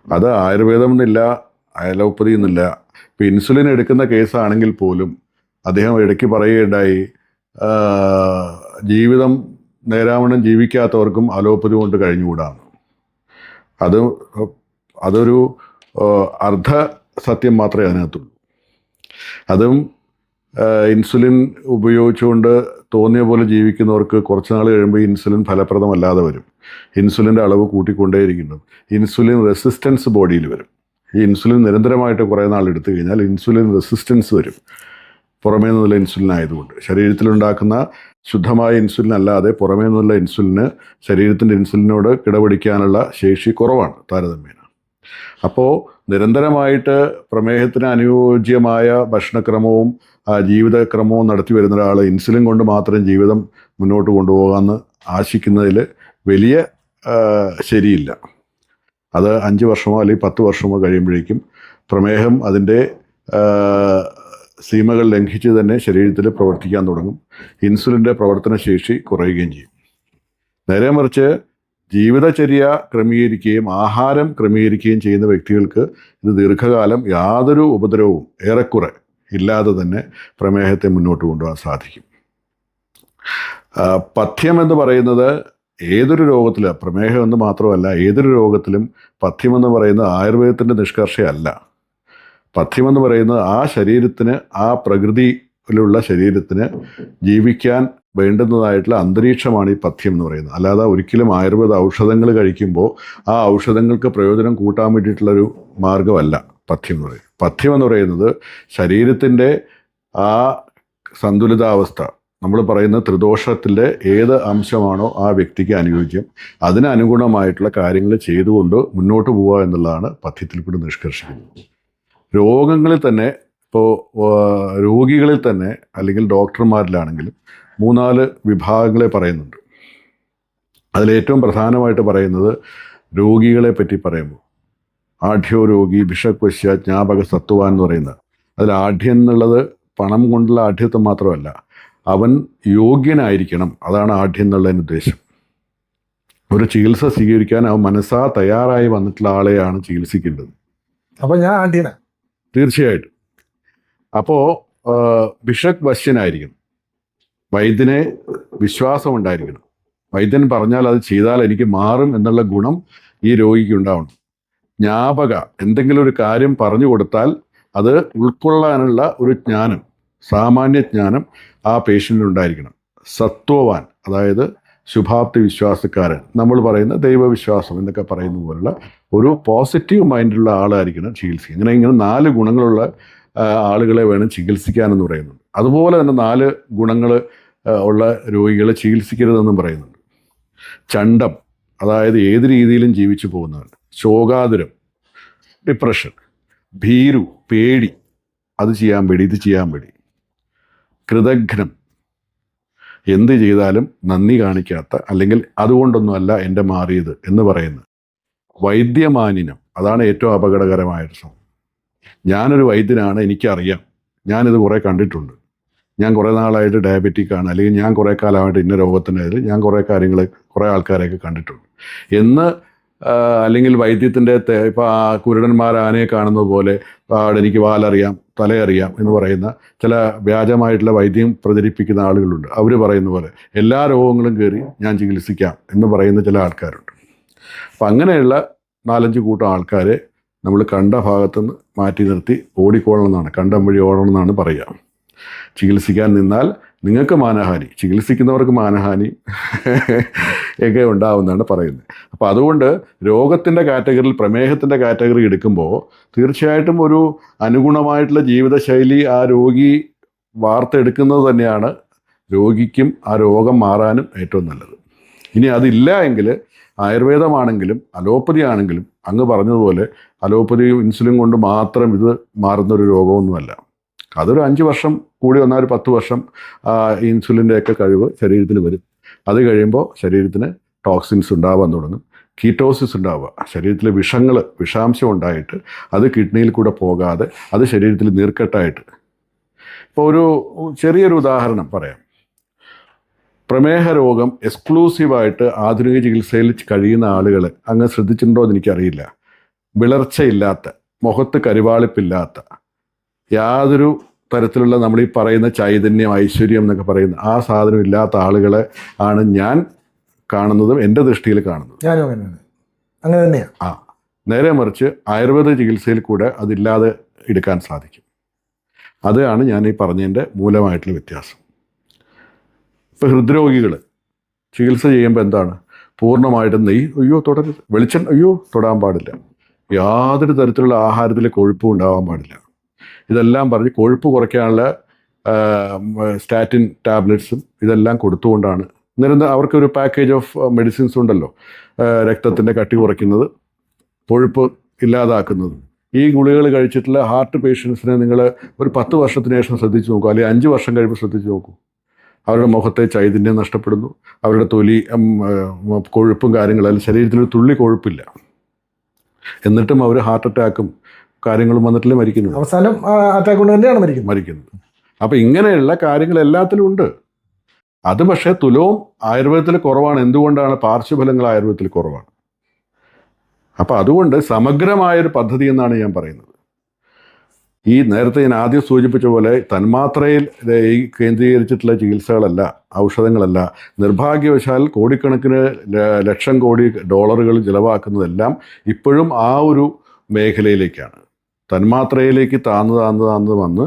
അത് ആയുർവേദം എന്നില്ല, അലോപ്പതി എന്നില്ല. ഇപ്പോൾ ഇൻസുലിൻ എടുക്കുന്ന കേസാണെങ്കിൽ പോലും അദ്ദേഹം ഇടയ്ക്ക് പറയുകയുണ്ടായി, ജീവിതം നേരാവണ്ണം ജീവിക്കാത്തവർക്കും അലോപ്പതി കൊണ്ട് കഴിഞ്ഞുകൂടാണ്. അതൊരു അർദ്ധ സത്യം മാത്രമേ അതിനകത്തുള്ളൂ. അതും ഇൻസുലിൻ ഉപയോഗിച്ചുകൊണ്ട് തോന്നിയ പോലെ ജീവിക്കുന്നവർക്ക് കുറച്ച് നാൾ കഴിയുമ്പോൾ ഇൻസുലിൻ ഫലപ്രദമല്ലാതെ വരും. ഇൻസുലിൻ്റെ അളവ് കൂട്ടിക്കൊണ്ടേയിരിക്കുന്നു. ഇൻസുലിൻ റെസിസ്റ്റൻസ് ബോഡിയിൽ വരും. ഈ ഇൻസുലിൻ നിരന്തരമായിട്ട് കുറേ നാൾ എടുത്തു കഴിഞ്ഞാൽ ഇൻസുലിൻ റെസിസ്റ്റൻസ് വരും. പുറമേ നിന്നുള്ള ഇൻസുലിൻ ആയതുകൊണ്ട് ശരീരത്തിലുണ്ടാക്കുന്ന ശുദ്ധമായ ഇൻസുലിൻ അല്ലാതെ പുറമേ നിന്നുള്ള ഇൻസുലിന് ശരീരത്തിൻ്റെ ഇൻസുലിനോട് കിടപിടിക്കാനുള്ള ശേഷി കുറവാണ് താരതമ്യേന. അപ്പോൾ നിരന്തരമായിട്ട് പ്രമേഹത്തിന് അനുയോജ്യമായ ഭക്ഷണക്രമവും ജീവിതക്രമവും നടത്തി വരുന്ന ഒരാൾ ഇൻസുലിൻ കൊണ്ട് മാത്രം ജീവിതം മുന്നോട്ട് കൊണ്ടുപോകാമെന്ന് ആശിക്കുന്നതിൽ വലിയ ശരിയില്ല. അത് 5 വർഷമോ അല്ലെങ്കിൽ 10 വർഷമോ കഴിയുമ്പോഴേക്കും പ്രമേഹം അതിൻ്റെ സീമകൾ ലംഘിച്ച് തന്നെ ശരീരത്തിൽ പ്രവർത്തിക്കാൻ തുടങ്ങും. ഇൻസുലിൻ്റെ പ്രവർത്തനശേഷി കുറയുകയും ചെയ്യും. നേരെ മറിച്ച് ജീവിതചര്യ ക്രമീകരിക്കുകയും ആഹാരം ക്രമീകരിക്കുകയും ചെയ്യുന്ന വ്യക്തികൾക്ക് ഇത് ദീർഘകാലം യാതൊരു ഉപദ്രവവും ഏറെക്കുറെ ഇല്ലാതെ തന്നെ പ്രമേഹത്തെ മുന്നോട്ട് കൊണ്ടുപോകാൻ സാധിക്കും. പഥ്യം എന്ന് പറയുന്നത് ഏതൊരു രോഗത്തിലും, പ്രമേഹം എന്ന് മാത്രമല്ല ഏതൊരു രോഗത്തിലും പഥ്യമെന്ന് പറയുന്നത് ആയുർവേദത്തിൻ്റെ നിഷ്കർഷയല്ല. പഥ്യമെന്ന് പറയുന്നത് ആ ശരീരത്തിന്, ആ പ്രകൃതിയിലുള്ള ശരീരത്തിന് ജീവിക്കാൻ വേണ്ടുന്നതായിട്ടുള്ള അന്തരീക്ഷമാണ് ഈ പഥ്യം എന്ന് പറയുന്നത്. അല്ലാതെ ഒരിക്കലും ആയുർവേദ ഔഷധങ്ങൾ കഴിക്കുമ്പോൾ ആ ഔഷധങ്ങൾക്ക് പ്രയോജനം കൂട്ടാൻ വേണ്ടിയിട്ടുള്ളൊരു മാർഗമല്ല പഥ്യം എന്ന് പറയുന്നത്. പഥ്യം എന്ന് പറയുന്നത് ശരീരത്തിൻ്റെ ആ സന്തുലിതാവസ്ഥ, നമ്മൾ പറയുന്ന ത്രിദോഷത്തിൻ്റെ ഏത് അംശമാണോ ആ വ്യക്തിക്ക് അനുയോജ്യം, അതിനനുഗുണമായിട്ടുള്ള കാര്യങ്ങൾ ചെയ്തുകൊണ്ട് മുന്നോട്ട് പോവുക എന്നുള്ളതാണ് പഥ്യത്തിൽ കൂടി നിഷ്കർഷിക്കുന്നത്. രോഗങ്ങളിൽ തന്നെ, ഇപ്പോൾ രോഗികളിൽ തന്നെ അല്ലെങ്കിൽ ഡോക്ടർമാരിലാണെങ്കിലും 3-4 വിഭാഗങ്ങളെ പറയുന്നുണ്ട്. അതിലേറ്റവും പ്രധാനമായിട്ട് പറയുന്നത് രോഗികളെ പറ്റി പറയുമ്പോൾ ആഢ്യോ രോഗി ഭിഷക്വശ്യ ജ്ഞാപക സത്വാൻ എന്ന് പറയുന്നത്. അതിൽ ആഢ്യം എന്നുള്ളത് പണം കൊണ്ടുള്ള ആഢ്യത്വം മാത്രമല്ല, അവൻ യോഗ്യനായിരിക്കണം. അതാണ് ആഢ്യം എന്നുള്ളതിന് ഉദ്ദേശം. ഒരു ചികിത്സ സ്വീകരിക്കാൻ അവൻ മനസ്സാ തയ്യാറായി വന്നിട്ടുള്ള ആളെയാണ് ചികിത്സിക്കേണ്ടത്. അപ്പോൾ ഞാൻ ആൻറ്റീന. തീർച്ചയായിട്ടും. അപ്പോൾ ബിഷപ്പ് വശ്യനായിരിക്കണം, വൈദ്യനെ വിശ്വാസം ഉണ്ടായിരിക്കണം. വൈദ്യൻ പറഞ്ഞാൽ അത് ചെയ്താൽ എനിക്ക് മാറും എന്നുള്ള ഗുണം ഈ രോഗിക്ക് ഉണ്ടാവണം. എന്തെങ്കിലും ഒരു കാര്യം പറഞ്ഞു കൊടുത്താൽ അത് ഉൾക്കൊള്ളാനുള്ള ഒരു ജ്ഞാനം, സാമാന്യ ജ്ഞാനം ആ പേഷ്യൻ്റിനുണ്ടായിരിക്കണം. സത്വവാൻ, അതായത് ശുഭാപ്തി വിശ്വാസക്കാരൻ, നമ്മൾ പറയുന്ന ദൈവവിശ്വാസം എന്നൊക്കെ പറയുന്ന പോലുള്ള ഒരു പോസിറ്റീവ് മൈൻഡുള്ള ആളായിരിക്കണം ചികിത്സിക്കുക. ഇങ്ങനെ 4 ഗുണങ്ങളുള്ള ആളുകളെ വേണം ചികിത്സിക്കാനെന്ന് പറയുന്നുണ്ട്. അതുപോലെ തന്നെ 4 ഗുണങ്ങൾ ഉള്ള രോഗികളെ ചികിത്സിക്കരുതെന്നും പറയുന്നുണ്ട്. ചണ്ഡം, അതായത് ഏത് രീതിയിലും ജീവിച്ചു പോകുന്നവൻ. ശോകാതുരം, ഡിപ്രഷൻ. ഭീരു, പേടി, അത് ചെയ്യാൻ പേടി, ഇത് ചെയ്യാൻ പേടി. കൃതഘ്നം, എന്ത് ചെയ്താലും നന്ദി കാണിക്കാത്ത, അല്ലെങ്കിൽ അതുകൊണ്ടൊന്നുമല്ല എൻ്റെ മാറിയത് എന്ന് പറയുന്നത്. വൈദ്യമാനിനം, അതാണ് ഏറ്റവും അപകടകരമായിട്ട് സംഭവം. ഞാനൊരു വൈദ്യനാണ്, എനിക്കറിയാം, ഞാനിത് കുറേ കണ്ടിട്ടുണ്ട്, ഞാൻ കുറേ നാളായിട്ട് ഡയബറ്റിക് ആണ്, അല്ലെങ്കിൽ ഞാൻ കുറേ കാലമായിട്ട് ഇന്ന രോഗത്തിൻ്റെ ഞാൻ കുറേ ആൾക്കാരെയൊക്കെ കണ്ടിട്ടുണ്ട് എന്ന്, അല്ലെങ്കിൽ വൈദ്യത്തിൻ്റെ ഇപ്പോൾ കുരുടന്മാർ ആനയെ കാണുന്നത് പോലെ എനിക്ക് വാലറിയാം തലയറിയാം എന്ന് പറയുന്ന ചില വ്യാജമായിട്ടുള്ള വൈദ്യം പ്രചരിപ്പിക്കുന്ന ആളുകളുണ്ട്. അവർ പറയുന്ന പോലെ എല്ലാ രോഗങ്ങളും കയറി ഞാൻ ചികിത്സിക്കാം എന്ന് പറയുന്ന ചില ആൾക്കാരുണ്ട്. അപ്പം അങ്ങനെയുള്ള 4-5 കൂട്ടം ആൾക്കാരെ നമ്മൾ കണ്ട ഭാഗത്തുനിന്ന് മാറ്റി നിർത്തി ഓടിക്കോളണം എന്നാണ്, കണ്ടം വഴി ഓടണം എന്നാണ് പറയുക. ചികിത്സിക്കാൻ നിന്നാൽ നിങ്ങൾക്ക് മാനഹാനി, ചികിത്സിക്കുന്നവർക്ക് മാനഹാനി ഒക്കെ ഉണ്ടാവുമെന്നാണ് പറയുന്നത്. അപ്പോൾ അതുകൊണ്ട് രോഗത്തിൻ്റെ കാറ്റഗറിയിൽ പ്രമേഹത്തിൻ്റെ കാറ്റഗറി എടുക്കുമ്പോൾ തീർച്ചയായിട്ടും ഒരു അനുഗുണമായിട്ടുള്ള ജീവിതശൈലി ആ രോഗി വാർത്തെടുക്കുന്നത് തന്നെയാണ് രോഗിക്കും ആ രോഗം മാറാനും ഏറ്റവും നല്ലത്. ഇനി അതില്ല എങ്കിൽ ആയുർവേദമാണെങ്കിലും അലോപ്പതി ആണെങ്കിലും അങ്ങ് പറഞ്ഞതുപോലെ അലോപ്പതി ഇൻസുലിൻ കൊണ്ട് മാത്രം ഇത് മാറുന്നൊരു രോഗമൊന്നുമല്ല. അതൊരു 5 വർഷം കൂടി വന്നാൽ ഒരു 10 വർഷം ഇൻസുലിൻ്റെയൊക്കെ കഴിവ് ശരീരത്തിൽ വരും. അത് കഴിയുമ്പോൾ ശരീരത്തിന് ടോക്സിൻസ് ഉണ്ടാവാൻ തുടങ്ങും, കീറ്റോസിസ് ഉണ്ടാവുക, ശരീരത്തിലെ വിഷാംശം ഉണ്ടായിട്ട് അത് കിഡ്നിയിൽ കൂടെ പോകാതെ അത് ശരീരത്തിൽ നീർക്കെട്ടായിട്ട്. ഇപ്പോൾ ഒരു ചെറിയൊരു ഉദാഹരണം പറയാം. പ്രമേഹ രോഗം എക്സ്ക്ലൂസീവായിട്ട് ആധുനിക ചികിത്സയിൽ കഴിയുന്ന ആളുകൾ അങ്ങ് ശ്രദ്ധിച്ചിട്ടുണ്ടോ എന്ന് എനിക്കറിയില്ല. വിളർച്ചയില്ലാത്ത, മുഖത്ത് കരുവാളിപ്പില്ലാത്ത, യാതൊരു തരത്തിലുള്ള നമ്മൾ ഈ പറയുന്ന ചൈതന്യം, ഐശ്വര്യം എന്നൊക്കെ പറയുന്ന ആ സാധനം ഇല്ലാത്ത ആളുകളെ ആണ് ഞാൻ കാണുന്നതും എൻ്റെ ദൃഷ്ടിയിൽ കാണുന്നത്. ഞാനും അങ്ങനെ തന്നെയാണ്. നേരെ മറിച്ച് ആയുർവേദ ചികിത്സയിൽ കൂടെ അതില്ലാതെ എടുക്കാൻ സാധിക്കും. അതാണ് ഞാൻ ഈ പറഞ്ഞതിൻ്റെ മൂലമായിട്ടുള്ള വ്യത്യാസം. ഇപ്പോൾ ഹൃദ്രോഗികൾ ചികിത്സ ചെയ്യുമ്പോൾ എന്താണ്, പൂർണ്ണമായിട്ടും നെയ്യ് തൊടരുത്, വെളിച്ചെണ്ണ തൊടാൻ പാടില്ല, യാതൊരു തരത്തിലുള്ള ആഹാരത്തിൽ കൊഴുപ്പും ഉണ്ടാവാൻ പാടില്ല. ഇതെല്ലാം പറഞ്ഞ് കൊഴുപ്പ് കുറയ്ക്കാനുള്ള സ്റ്റാറ്റിൻ ടാബ്ലറ്റ്സും ഇതെല്ലാം കൊടുത്തുകൊണ്ടാണ് അവർക്കൊരു പാക്കേജ് ഓഫ് മെഡിസിൻസ് ഉണ്ടല്ലോ, രക്തത്തിൻ്റെ കട്ടി കുറയ്ക്കുന്നത്, കൊഴുപ്പ് ഇല്ലാതാക്കുന്നത്. ഈ ഗുളികകൾ കഴിച്ചിട്ടുള്ള ഹാർട്ട് പേഷ്യൻസിനെ നിങ്ങൾ ഒരു 10 വർഷത്തിന് ശേഷം ശ്രദ്ധിച്ച് നോക്കൂ, അല്ലെങ്കിൽ 5 വർഷം കഴിയുമ്പോൾ ശ്രദ്ധിച്ച് നോക്കൂ. അവരുടെ മുഖത്തെ ചൈതന്യം നഷ്ടപ്പെടുന്നു, അവരുടെ തൊലി കൊഴുപ്പും കാര്യങ്ങളും, ശരീരത്തിലൊരു തുള്ളി കൊഴുപ്പില്ല, എന്നിട്ടും അവർ ഹാർട്ട് അറ്റാക്കും കാര്യങ്ങളും വന്നിട്ടില്ലേ മരിക്കുന്നു. അവസാനം അറ്റാക്ക് കൊണ്ട് തന്നെയാണ് മരിക്കുന്നത്. അപ്പം ഇങ്ങനെയുള്ള കാര്യങ്ങൾ എല്ലാത്തിലും ഉണ്ട്. അത് പക്ഷേ തുലവും ആയുർവേദത്തിൽ കുറവാണ്. എന്തുകൊണ്ടാണ്? പാർശ്വഫലങ്ങൾ ആയുർവേദത്തിൽ കുറവാണ്. അപ്പം അതുകൊണ്ട് സമഗ്രമായൊരു പദ്ധതി എന്നാണ് ഞാൻ പറയുന്നത്. ഈ നേരത്തെ ഞാൻ ആദ്യം സൂചിപ്പിച്ച പോലെ തന്മാത്രയിൽ ഈ കേന്ദ്രീകരിച്ചിട്ടുള്ള ചികിത്സകളല്ല, ഔഷധങ്ങളല്ല. നിർഭാഗ്യവശാൽ കോടിക്കണക്കിന് ലക്ഷം കോടി ഡോളറുകൾ ചിലവാക്കുന്നതെല്ലാം ഇപ്പോഴും ആ ഒരു മേഖലയിലേക്കാണ്. തന്മാത്രയിലേക്ക് താന്ന് വന്ന്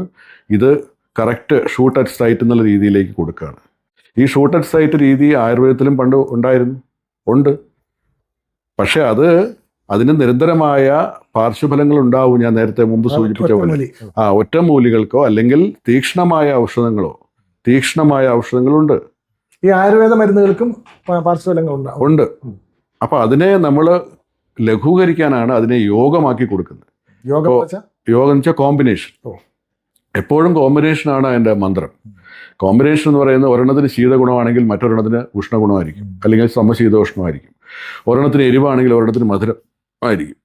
ഇത് കറക്റ്റ് ഷൂട്ട് അറ്റ് സൈറ്റ് എന്നുള്ള രീതിയിലേക്ക് കൊടുക്കുകയാണ്. ഈ ഷൂട്ട് അറ്റ് സൈറ്റ് രീതി ആയുർവേദത്തിലും പണ്ട് ഉണ്ട്. പക്ഷെ അതിന് നിരന്തരമായ പാർശ്വഫലങ്ങൾ ഉണ്ടാവും. ഞാൻ നേരത്തെ മുമ്പ് സൂചിപ്പിച്ച പോലെ ഒറ്റമൂലികൾക്കോ അല്ലെങ്കിൽ തീക്ഷ്ണമായ ഔഷധങ്ങളുണ്ട്. ഈ ആയുർവേദ മരുന്നുകൾക്കും പാർശ്വഫലങ്ങൾ ഉണ്ട്. അപ്പൊ അതിനെ നമ്മൾ ലഘൂകരിക്കാനാണ് അതിനെ യോഗമാക്കി കൊടുക്കുന്നത്. യോഗം എന്ന് വെച്ചാൽ കോമ്പിനേഷൻ. എപ്പോഴും കോമ്പിനേഷനാണ് അതിൻ്റെ മന്ത്രം. കോമ്പിനേഷൻ എന്ന് പറയുന്നത് ഒരെണ്ണത്തിന് ശീതഗുണമാണെങ്കിൽ മറ്റൊരെണ്ണത്തിന് ഉഷ്ണഗുണമായിരിക്കും, അല്ലെങ്കിൽ സമശീതോഷ്ണമായിരിക്കും. ഒരെണ്ണത്തിന് എരിവാണെങ്കിൽ ഒരെണ്ണത്തിന് മധുരം ആയിരിക്കും.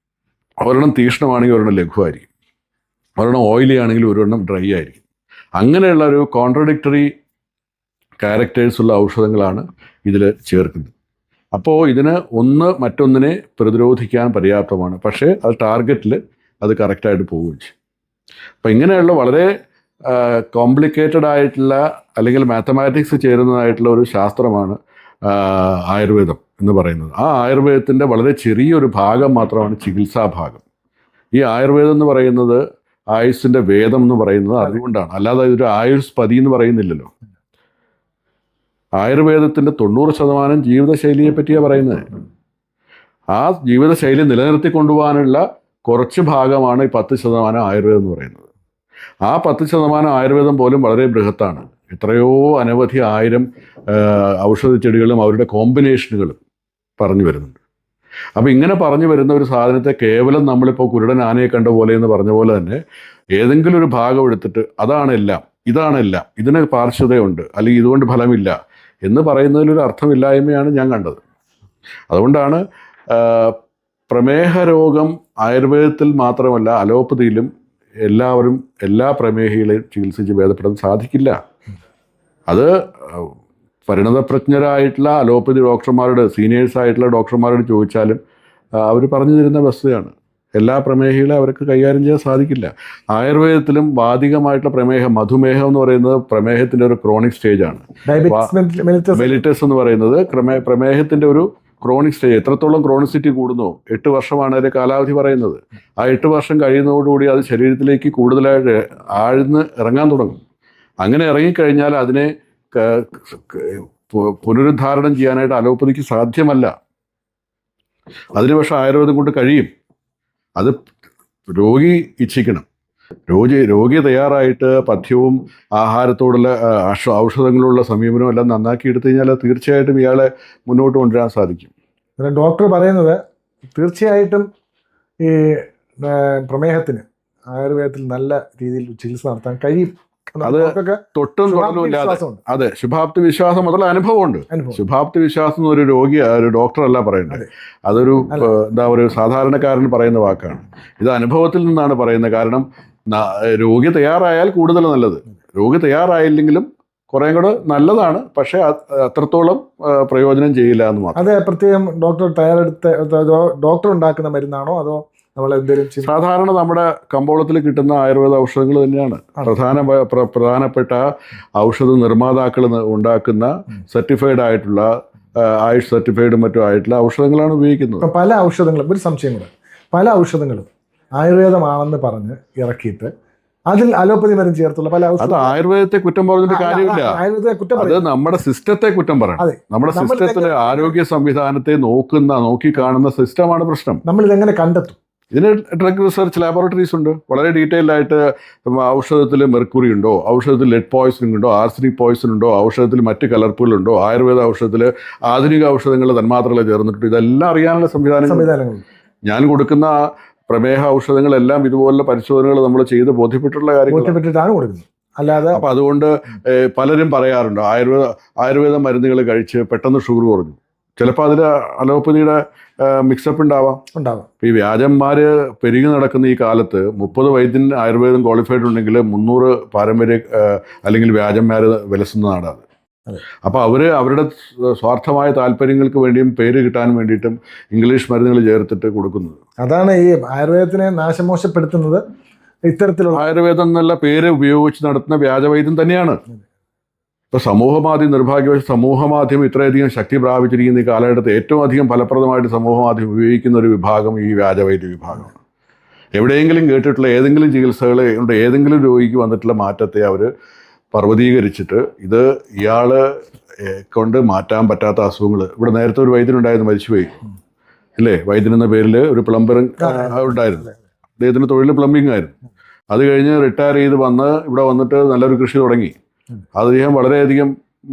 ഒരെണ്ണം തീക്ഷ്ണമാണെങ്കിൽ ഒരെണ്ണം ലഘുവായിരിക്കും. ഒരെണ്ണം ഓയിലി ആണെങ്കിൽ ഒരെണ്ണം ഡ്രൈ ആയിരിക്കും. അങ്ങനെയുള്ള ഒരു കോൺട്രഡിക്ടറി ക്യാരക്ടേഴ്സുള്ള ഔഷധങ്ങളാണ് ഇതിൽ ചേർക്കുന്നത്. അപ്പോൾ ഇതിന് ഒന്ന് മറ്റൊന്നിനെ പ്രതിരോധിക്കാൻ പര്യാപ്തമാണ്. പക്ഷേ അത് ടാർഗറ്റിൽ അത് കറക്റ്റായിട്ട് പോവുകയും ചെയ്യും. അപ്പം ഇങ്ങനെയുള്ള വളരെ കോംപ്ലിക്കേറ്റഡ് ആയിട്ടുള്ള അല്ലെങ്കിൽ മാത്തമാറ്റിക്സ് ചേരുന്നതായിട്ടുള്ള ഒരു ശാസ്ത്രമാണ് ആയുർവേദം എന്ന് പറയുന്നത്. ആ ആയുർവേദത്തിൻ്റെ വളരെ ചെറിയൊരു ഭാഗം മാത്രമാണ് ചികിത്സാ ഭാഗം. ഈ ആയുർവേദം എന്ന് പറയുന്നത് ആയുസ്സിൻ്റെ വേദം എന്ന് പറയുന്നത് അതുകൊണ്ടാണ്, അല്ലാതെ ഇതൊരു ആയുർസ്പതി എന്ന് പറയുന്നില്ലല്ലോ. ആയുർവേദത്തിൻ്റെ 90% ജീവിതശൈലിയെ പറ്റിയാണ് പറയുന്നത്. ആ ജീവിതശൈലി നിലനിർത്തി കൊണ്ടുപോകാനുള്ള കുറച്ച് ഭാഗമാണ് ഈ 10% ആയുർവേദം എന്ന് പറയുന്നത്. ആ 10% ആയുർവേദം പോലും വളരെ ബൃഹത്താണ്. എത്രയോ അനവധി ആയിരം ഔഷധ ചെടികളും അവരുടെ കോമ്പിനേഷനുകളും പറഞ്ഞു വരുന്നുണ്ട്. അപ്പം ഇങ്ങനെ പറഞ്ഞു വരുന്ന ഒരു സാധനത്തെ കേവലം നമ്മളിപ്പോൾ കുരുടൻ ആനയെ കണ്ട പോലെ എന്ന് പറഞ്ഞ പോലെ തന്നെ ഏതെങ്കിലും ഒരു ഭാഗം എടുത്തിട്ട് അതാണെല്ലാം, ഇതാണെല്ലാം, ഇതിന് പാർശ്വതയുണ്ട് അല്ലെങ്കിൽ ഇതുകൊണ്ട് ഫലമില്ല എന്ന് പറയുന്നതിലൊരു അർത്ഥമില്ലായ്മയാണ് ഞാൻ കണ്ടത്. അതുകൊണ്ടാണ് പ്രമേഹ രോഗം ആയുർവേദത്തിൽ മാത്രമല്ല അലോപ്പതിയിലും എല്ലാവരും എല്ലാ പ്രമേഹികളെയും ചികിത്സിച്ച് ഭേദപ്പെടാൻ സാധിക്കില്ല. അത് പരിണതപ്രജ്ഞരായിട്ടുള്ള അലോപ്പതി ഡോക്ടർമാരോട്, സീനിയേഴ്സായിട്ടുള്ള ഡോക്ടർമാരോട് ചോദിച്ചാലും അവർ പറഞ്ഞു തരുന്ന വസ്തുതയാണ്. എല്ലാ പ്രമേഹികളെ അവർക്ക് കൈകാര്യം ചെയ്യാൻ സാധിക്കില്ല. ആയുർവേദത്തിലും വാദികമായിട്ടുള്ള പ്രമേഹം, മധുമേഹം എന്ന് പറയുന്നത് പ്രമേഹത്തിൻ്റെ ഒരു ക്രോണിക് സ്റ്റേജാണ്. മെലിറ്റസ് എന്ന് പറയുന്നത് പ്രമേഹത്തിൻ്റെ ഒരു ക്രോണിക് സ്റ്റേജ്. എത്രത്തോളം ക്രോണിസിറ്റി കൂടുന്നു, 8 വർഷമാണ് അതിൻ്റെ കാലാവധി പറയുന്നത്. ആ 8 വർഷം കഴിയുന്നതോടുകൂടി അത് ശരീരത്തിലേക്ക് കൂടുതലായിട്ട് ആഴ്ന്ന് ഇറങ്ങാൻ തുടങ്ങും. അങ്ങനെ ഇറങ്ങിക്കഴിഞ്ഞാൽ അതിനെ പുനരുദ്ധാരണം ചെയ്യാനായിട്ട് അലോപ്പതിക്ക് സാധ്യമല്ല. അതിന് പക്ഷേ ആയുർവേദം കൊണ്ട് കഴിയും. അത് രോഗി ഇച്ഛിക്കണം. രോഗി തയ്യാറായിട്ട് പഥ്യവും ആഹാരത്തോടുള്ള ഔഷധങ്ങളുള്ള സമീപനവും എല്ലാം നന്നാക്കി എടുത്തു കഴിഞ്ഞാൽ തീർച്ചയായിട്ടും ഇയാളെ മുന്നോട്ട് കൊണ്ടുവരാൻ സാധിക്കും. ഡോക്ടർ പറയുന്നത് തീർച്ചയായിട്ടും ഈ പ്രമേഹത്തിന് ആയുർവേദത്തിൽ നല്ല രീതിയിൽ ചികിത്സ നടത്താൻ കഴിയും. അത് തൊട്ടും തുടർന്നുമില്ലാതെ, അതെ, ശുഭാപ്തി വിശ്വാസം മുതലുള്ള അനുഭവമുണ്ട്. ശുഭാപ്തി വിശ്വാസം എന്നൊരു ഒരു ഡോക്ടറല്ല പറയുന്നത്, അതൊരു ഒരു സാധാരണക്കാരൻ പറയുന്ന വാക്കാണ്. ഇത് അനുഭവത്തിൽ നിന്നാണ് പറയുന്നത്. കാരണം രോഗി തയ്യാറായാൽ കൂടുതൽ നല്ലത്, രോഗി തയ്യാറായില്ലെങ്കിലും കുറേ കൂടെ നല്ലതാണ്, പക്ഷേ അത്രത്തോളം പ്രയോജനം ചെയ്യില്ല എന്ന് മാത്രം. അത് പ്രത്യേകം ഡോക്ടർ ഉണ്ടാക്കുന്ന മരുന്നാണോ അതോ നമ്മൾ എന്തെങ്കിലും സാധാരണ നമ്മുടെ കമ്പോളത്തിൽ കിട്ടുന്ന ആയുർവേദ ഔഷധങ്ങൾ തന്നെയാണ് പ്രധാനപ്പെട്ട ഔഷധ നിർമ്മാതാക്കൾ ഉണ്ടാക്കുന്ന സർട്ടിഫൈഡ് ആയിട്ടുള്ള ആയുഷ് സർട്ടിഫൈഡും മറ്റും ആയിട്ടുള്ള ഔഷധങ്ങളാണ് ഉപയോഗിക്കുന്നത്. പല ഔഷധങ്ങളും, ഒരു സംശയം കൂടെ, പല ഔഷധങ്ങളും ആയുർവേദമാണെന്ന് പറഞ്ഞ് ഇറക്കിയിട്ട് അതിൽ അലോപ്പതി മരുന്ന് ചേർത്തുള്ള പല അത് ആയുർവേദത്തെ കുറ്റം പറഞ്ഞിട്ട് കാര്യമില്ല. അത് നമ്മുടെ സിസ്റ്റത്തെ കുറ്റം പറയണം. നമ്മുടെ സിസ്റ്റത്തിലെ ആരോഗ്യ സംവിധാനത്തെ നോക്കി കാണുന്ന സിസ്റ്റമാണ് പ്രശ്നം. നമ്മൾ ഇതെങ്ങനെ കണ്ടെത്തും? ഇതിന് ഡ്രഗ് റിസർച്ച് ലാബോറട്ടറീസ് ഉണ്ട്. വളരെ ഡീറ്റെയിൽഡ് ആയിട്ട് ഔഷധത്തിൽ മെർക്കുറി ഉണ്ടോ, ഔഷധത്തിൽ ലെഡ് പോയ്സണിംഗ് ഉണ്ടോ, ആർസനിക് പോയ്സൺ ഉണ്ടോ, ഔഷധത്തിൽ മറ്റ് കലർപ്പുകളുണ്ടോ, ആയുർവേദ ഔഷധത്തിൽ ആധുനിക ഔഷധങ്ങളുടെ തന്മാത്രകൾ ചേർന്നിട്ടുണ്ട്, ഇതെല്ലാം അറിയാനുള്ള സംവിധാനങ്ങൾ. ഞാൻ കൊടുക്കുന്ന പ്രമേഹ ഔഷധങ്ങളെല്ലാം ഇതുപോലുള്ള പരിശോധനകൾ നമ്മൾ ചെയ്ത് ബോധ്യപ്പെട്ടുള്ള കാര്യങ്ങളാണ് കൊടുക്കുന്നത്. അല്ലാതെ അപ്പം അതുകൊണ്ട് പലരും പറയാറുണ്ട് ആയുർവേദ മരുന്നുകൾ കഴിച്ച് പെട്ടെന്ന് ഷുഗർ കുറഞ്ഞു. ചിലപ്പോൾ അതിൽ അലോപ്പതിയുടെ മിക്സപ്പ് ഉണ്ടാവാം. ഈ വ്യാജന്മാർ പെരുകി നടക്കുന്ന ഈ കാലത്ത് 30 വൈദ്യൻ ആയുർവേദം ക്വാളിഫൈഡ് ഉണ്ടെങ്കിൽ 300 പാരമ്പര്യ അല്ലെങ്കിൽ വ്യാജന്മാർ വിലസുന്ന നാടാണ്. അപ്പോൾ അവരുടെ സ്വാർത്ഥമായ താല്പര്യങ്ങൾക്ക് വേണ്ടിയും പേര് കിട്ടാൻ വേണ്ടിയിട്ടും ഇംഗ്ലീഷ് മരുന്നുകൾ ചേർത്തിട്ട് കൊടുക്കുന്നത്. അതാണ് ഈ ആയുർവേദത്തിനെ നാശമോശപ്പെടുത്തുന്നത്. ഇത്തരത്തിലുള്ള ആയുർവേദം എന്നുള്ള പേര് ഉപയോഗിച്ച് നടത്തുന്ന വ്യാജവൈദ്യം തന്നെയാണ്. ഇപ്പോൾ നിർഭാഗ്യവശാൽ സമൂഹമാധ്യമം ഇത്രയധികം ശക്തി പ്രാപിച്ചിരിക്കുന്ന ഈ കാലഘട്ടത്തിൽ ഏറ്റവും അധികം ഫലപ്രദമായിട്ട് സമൂഹമാധ്യമം ഉപയോഗിക്കുന്ന ഒരു വിഭാഗം ഈ വ്യാജവൈദ്യ വിഭാഗമാണ്. എവിടെയെങ്കിലും കേട്ടിട്ടുള്ള ഏതെങ്കിലും ചികിത്സകൾ കൊണ്ട് ഏതെങ്കിലും രോഗിക്ക് വന്നിട്ടുള്ള മാറ്റത്തെ അവർ പർവ്വതീകരിച്ചിട്ട് ഇത് ഇയാളെ കൊണ്ട് മാറ്റാൻ പറ്റാത്ത അസുഖങ്ങൾ. ഇവിടെ നേരത്തെ ഒരു വൈദ്യനുണ്ടായിരുന്നു, മരിച്ചുപോയി അല്ലേ, വൈദ്യൻ എന്ന പേരിൽ ഒരു പ്ലംബർ ഉണ്ടായിരുന്നു. അദ്ദേഹത്തിൻ്റെ തൊഴിൽ പ്ലംബിംഗ് ആയിരുന്നു. അത് കഴിഞ്ഞ് റിട്ടയർ ചെയ്ത് ഇവിടെ വന്നിട്ട് നല്ലൊരു കൃഷി തുടങ്ങി. അദ്ദേഹം വളരെയധികം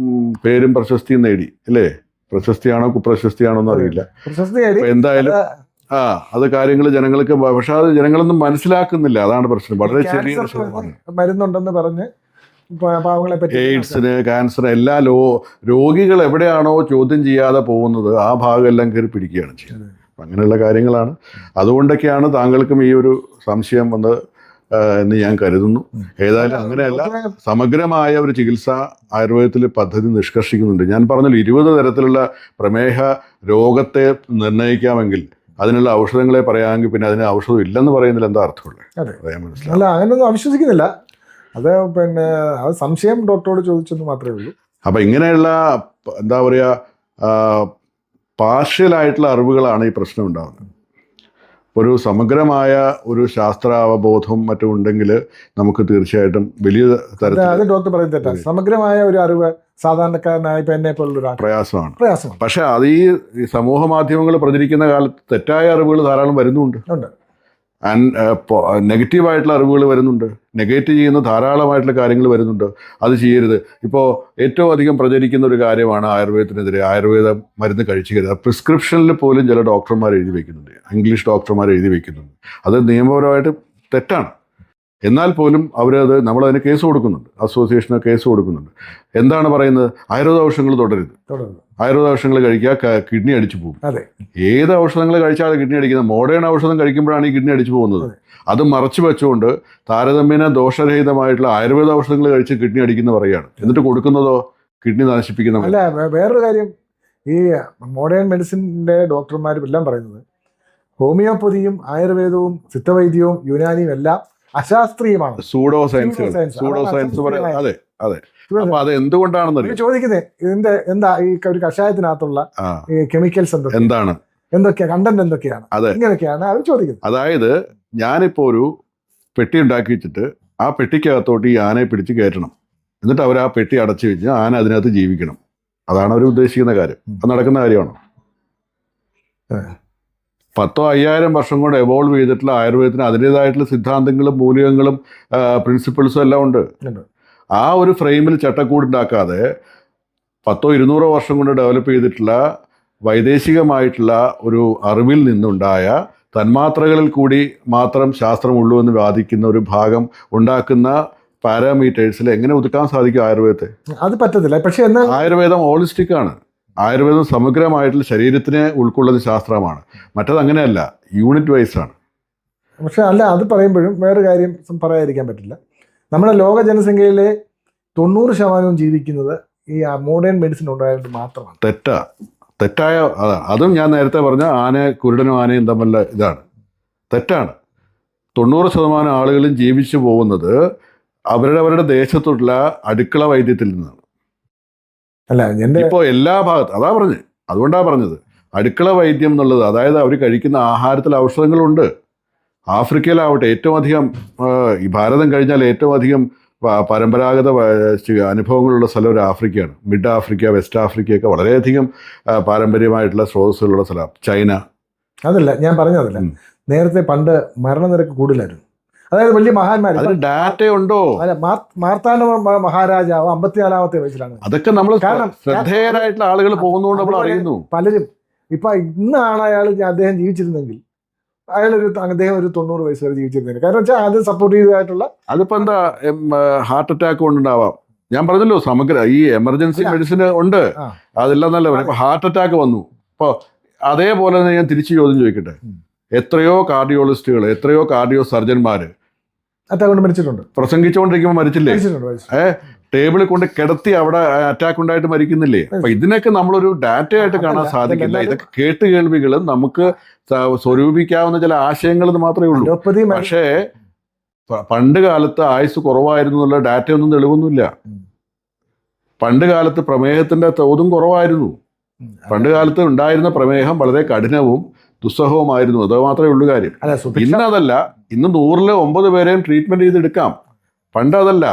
പേരും പ്രശസ്തിയും നേടി അല്ലേ. പ്രശസ്തിയാണോ കുപ്രശസ്തിയാണോ എന്ന് അറിയില്ല. എന്തായാലും അത് കാര്യങ്ങൾ ജനങ്ങൾക്ക്, പക്ഷെ അത് ജനങ്ങളൊന്നും മനസ്സിലാക്കുന്നില്ല. അതാണ് പ്രശ്നം. വളരെ ചെറിയ മരുന്നുണ്ടെന്ന് പറഞ്ഞ് എയ്ഡ്സിന്, ക്യാൻസർ, എല്ലാ രോഗികൾ എവിടെയാണോ ചോദ്യം ചെയ്യാതെ പോകുന്നത് ആ ഭാഗമെല്ലാം കയറി പിടിക്കുകയാണ് ചെയ്യുന്നത്. അങ്ങനെയുള്ള കാര്യങ്ങളാണ്. അതുകൊണ്ടൊക്കെയാണ് താങ്കൾക്കും ഈ ഒരു സംശയം വന്ന് എന്ന് ഞാൻ കരുതുന്നു. ഏതായാലും അങ്ങനെയല്ല, സമഗ്രമായ ഒരു ചികിത്സ ആയുർവേദത്തിൽ പദ്ധതി നിഷ്കർഷിക്കുന്നുണ്ട്. ഞാൻ പറഞ്ഞല്ലോ 20 തരത്തിലുള്ള പ്രമേഹ രോഗത്തെ നിർണ്ണയിക്കാമെങ്കിൽ അതിനുള്ള ഔഷധങ്ങളെ പറയാമെങ്കിൽ പിന്നെ അതിന് ഔഷധം ഇല്ലെന്ന് പറയുന്നതിൽ എന്താ അർത്ഥമുള്ളത്? അതെ. അത് ഞാൻ മനസ്സിലാക്കി. അല്ല, അങ്ങനെയൊന്നും അവിശ്വസിക്കുന്നില്ല. അത് പിന്നെ അത് സംശയം ഡോക്ടറോട് ചോദിച്ചെന്ന് മാത്രമേ ഉള്ളൂ. അപ്പം ഇങ്ങനെയുള്ള എന്താ പറയുക പാർഷ്യലായിട്ടുള്ള അറിവുകളാണ് ഈ പ്രശ്നം ഉണ്ടാകുന്നത്. ഒരു സമഗ്രമായ ഒരു ശാസ്ത്രാവബോധം മറ്റും ഉണ്ടെങ്കിൽ നമുക്ക് തീർച്ചയായിട്ടും വലിയ തരത്തിൽ അത് ഡോക്ടർ പറയുന്നത് തെറ്റാ. സമഗ്രമായ ഒരു അറിവ് സാധാരണക്കാരനായ ഇപ്പം എന്നെ പോലുള്ള ഒരാൾ പ്രയാസമാണ്. പ്രയാസമാണ്. പക്ഷെ അത് ഈ സമൂഹ മാധ്യമങ്ങൾ പ്രചരിക്കുന്ന കാലത്ത് തെറ്റായ അറിവുകൾ ധാരാളം വരുന്നുണ്ട്. ഉണ്ട്. നെഗറ്റീവായിട്ടുള്ള അറിവുകൾ വരുന്നുണ്ട്. നെഗറ്റീവ് ചെയ്യുന്ന ധാരാളമായിട്ടുള്ള കാര്യങ്ങൾ വരുന്നുണ്ട്. അത് ചെയ്യരുത്. ഇപ്പോൾ ഏറ്റവും അധികം പ്രചരിക്കുന്ന ഒരു കാര്യമാണ് ആയുർവേദത്തിനെതിരെ ആയുർവേദ മരുന്ന് കഴിച്ചുകരുത്. പ്രിസ്ക്രിപ്ഷനിൽ പോലും ചില ഡോക്ടർമാർ എഴുതി വയ്ക്കുന്നുണ്ട്, ഇംഗ്ലീഷ് ഡോക്ടർമാർ എഴുതി വയ്ക്കുന്നുണ്ട്. അത് നിയമപരമായിട്ട് തെറ്റാണ്. എന്നാൽ പോലും അവരത് നമ്മളതിന് കേസ് കൊടുക്കുന്നുണ്ട്, അസോസിയേഷന് കേസ് കൊടുക്കുന്നുണ്ട്. എന്താണ് പറയുന്നത്? ആയുർവേദ ഔഷധങ്ങൾ തുടരുത്, ആയുർവേദ ഔഷധങ്ങൾ കഴിക്കുക, കിഡ്നി അടിച്ചു പോകും. അതെ, ഏത് ഔഷധങ്ങൾ കഴിച്ചാൽ കിഡ്നി അടിക്കുന്നത്? മോഡേൺ ഔഷധം കഴിക്കുമ്പോഴാണ് ഈ കിഡ്നി അടിച്ചു പോകുന്നത്. അത് മറച്ചു വെച്ചുകൊണ്ട് താരതമ്യേന ദോഷരഹിതമായിട്ടുള്ള ആയുർവേദ ഔഷധങ്ങൾ കഴിച്ച് കിഡ്നി അടിക്കുന്ന പറയുകയാണ്. എന്നിട്ട് കൊടുക്കുന്നതോ കിഡ്നി നശിപ്പിക്കുന്ന. അല്ല, വേറൊരു കാര്യം, ഈ മോഡേൺ മെഡിസിൻ്റെ ഡോക്ടർമാരും എല്ലാം പറയുന്നത് ഹോമിയോപ്പതിയും ആയുർവേദവും സിദ്ധവൈദ്യവും യുനാനിയും എല്ലാം അശാസ്ത്രീയമാണ്, സൂഡോ സയൻസ് പറയാം. അതെ അതെ. അപ്പൊ അത് എന്തുകൊണ്ടാണെന്ന് ചോദിക്കുന്നത്, ഇതിന്റെ എന്താ ഈ ഒരു കഷായത്തിനകത്തുള്ള കെമിക്കൽസ് എന്താണ്, എന്തൊക്കെയാ കണ്ടന്റ്, എന്തൊക്കെയാണ്, ഇങ്ങനെയൊക്കെയാണ് അവർ ചോദിക്കുന്നത്. അതായത് ഞാനിപ്പോ ഒരു പെട്ടി ഉണ്ടാക്കി വെച്ചിട്ട് ആ പെട്ടിക്കകത്തോട്ട് ഈ ആനയെ പിടിച്ച് കയറ്റണം, എന്നിട്ട് അവർ ആ പെട്ടി അടച്ചു വെച്ച് ആന അതിനകത്ത് ജീവിക്കണം. അതാണ് അവർ ഉദ്ദേശിക്കുന്ന കാര്യം. അത് നടക്കുന്ന കാര്യമാണോ? 10,000-5000 വർഷം കൊണ്ട് എവോൾവ് ചെയ്തിട്ടുള്ള ആയുർവേദത്തിന് അതിൻ്റെതായിട്ടുള്ള സിദ്ധാന്തങ്ങളും മൂല്യങ്ങളും പ്രിൻസിപ്പിൾസും എല്ലാം ഉണ്ട്. ആ ഒരു ഫ്രെയിമിൽ ചട്ടക്കൂടുണ്ടാക്കാതെ 100-200 വർഷം കൊണ്ട് ഡെവലപ്പ് ചെയ്തിട്ടുള്ള വൈദേശികമായിട്ടുള്ള ഒരു അറിവിൽ നിന്നുണ്ടായ തന്മാത്രകളിൽ കൂടി മാത്രം ശാസ്ത്രമുള്ളൂ എന്ന് വാദിക്കുന്ന ഒരു ഭാഗം ഉണ്ടാക്കുന്ന പാരാമീറ്റേഴ്സിൽ എങ്ങനെ ഒതുക്കാൻ സാധിക്കും ആയുർവേദത്തെ? അത് പറ്റത്തില്ല. പക്ഷേ എന്നാൽ ആയുർവേദം ഹോളിസ്റ്റിക് ആണ്. ആയുർവേദം സമഗ്രമായിട്ടുള്ള ശരീരത്തിനെ ഉൾക്കൊള്ളുന്ന ശാസ്ത്രമാണ്. മറ്റത് അങ്ങനെയല്ല, യൂണിറ്റ് വൈസ് ആണ്. പക്ഷെ അല്ല, അത് പറയുമ്പോഴും വേറൊരു കാര്യം പറയാതിരിക്കാൻ പറ്റില്ല. നമ്മുടെ ലോക ജനസംഖ്യയിലെ 90% ജീവിക്കുന്നത് ഈ മോഡേൺ മെഡിസിൻ ഉണ്ടായതുകൊണ്ട് മാത്രമാണ്. തെറ്റായ അതും ഞാൻ നേരത്തെ പറഞ്ഞ കുരുടനും ആനയും തമ്മിലുള്ള ഇതാണ്. തെറ്റാണ്. 90% ആളുകളും ജീവിച്ചു പോകുന്നത് അവരുടെ ദേശത്തുള്ള അടുക്കള വൈദ്യത്തിൽ നിന്നാണ്. അല്ല, ഇപ്പോൾ എല്ലാ ഭാഗത്തും അതാ പറഞ്ഞത്. അതുകൊണ്ടാണ് പറഞ്ഞത് അടുക്കള വൈദ്യം എന്നുള്ളത്. അതായത് അവർ കഴിക്കുന്ന ആഹാരത്തിൽ ഔഷധങ്ങളുണ്ട്. ആഫ്രിക്കയിലാവട്ടെ ഏറ്റവും അധികം, ഈ ഭാരതം കഴിഞ്ഞാൽ ഏറ്റവും അധികം പരമ്പരാഗത അനുഭവങ്ങളുള്ള സ്ഥലം ഒരു ആഫ്രിക്കയാണ്. മിഡ് ആഫ്രിക്ക, വെസ്റ്റ് ആഫ്രിക്കയൊക്കെ വളരെയധികം പാരമ്പര്യമായിട്ടുള്ള സ്രോതസ്സുകളുള്ള സ്ഥലമാണ്. ചൈന. അതല്ല ഞാൻ പറഞ്ഞതല്ല, നേരത്തെ പണ്ട് മരണനിരക്ക് കൂടുതലായിരുന്നു. അതായത് വലിയ മഹാന്മാർ. ഡാറ്റ ഉണ്ടോ? അല്ല, മാർത്താണ്ഡ മഹാരാജാവ് 54-ാമത്തെ വയസ്സിലാണ്. അതൊക്കെ നമ്മൾ ശ്രദ്ധേയരായിട്ടുള്ള ആളുകൾ പോകുന്നതുകൊണ്ട് നമ്മൾ അറിയുന്നു. പലരും ഇപ്പൊ ഇന്നാണ് അദ്ദേഹം ജീവിച്ചിരുന്നെങ്കിൽ അദ്ദേഹം ഒരു 90 വയസ്സ് വരെ ജീവിച്ചിരുന്നേനെ. കാരണം വെച്ചാൽ അത് സപ്പോർട്ട് ചെയ്തതായിട്ടുള്ള, അതിപ്പോ എന്താ ഹാർട്ട് അറ്റാക്ക് കൊണ്ടുണ്ടാവാം. ഞാൻ പറഞ്ഞല്ലോ സമഗ്ര ഈ എമർജൻസി മെഡിസിൻ ഉണ്ട്, അതെല്ലാം നല്ല. ഇപ്പൊ ഹാർട്ട് അറ്റാക്ക് വന്നു. അപ്പോൾ അതേപോലെ തന്നെ ഞാൻ തിരിച്ചു ചോദ്യം ചോദിക്കട്ടെ, എത്രയോ കാർഡിയോളജിസ്റ്റുകൾ, എത്രയോ കാർഡിയോ സർജന്മാർ അറ്റാക്ക് മരിച്ചിട്ടുണ്ട്. പ്രസംഗിച്ചുകൊണ്ടിരിക്കുമ്പോൾ മരിച്ചില്ലേ? ടേബിളിൽ കൊണ്ട് കിടത്തി അവിടെ അറ്റാക്ക് ഉണ്ടായിട്ട് മരിക്കുന്നില്ലേ? അപ്പൊ ഇതിനൊക്കെ നമ്മളൊരു ഡാറ്റ ആയിട്ട് കാണാൻ സാധിക്കില്ല. ഇതൊക്കെ കേട്ട് കേൾവികളും നമുക്ക് സ്വരൂപിക്കാവുന്ന ചില ആശയങ്ങൾ മാത്രമേ ഉള്ളൂ. പക്ഷേ പണ്ട് കാലത്ത് ആയുസ് കുറവായിരുന്നു എന്നുള്ള ഡാറ്റ ഒന്നും തെളിവൊന്നുമില്ല. പണ്ട് കാലത്ത് പ്രമേഹത്തിന്റെ തോതും കുറവായിരുന്നു. പണ്ട് കാലത്ത് ഉണ്ടായിരുന്ന പ്രമേഹം വളരെ കഠിനവും ദുസ്സഹവുമായിരുന്നു. അത് മാത്രമേ ഉള്ളൂ കാര്യം. ഇന്നതല്ല. ഇന്ന് 100-ൽ 9 പേരെയും ട്രീറ്റ്മെന്റ് ചെയ്തെടുക്കാം. പണ്ടതല്ല,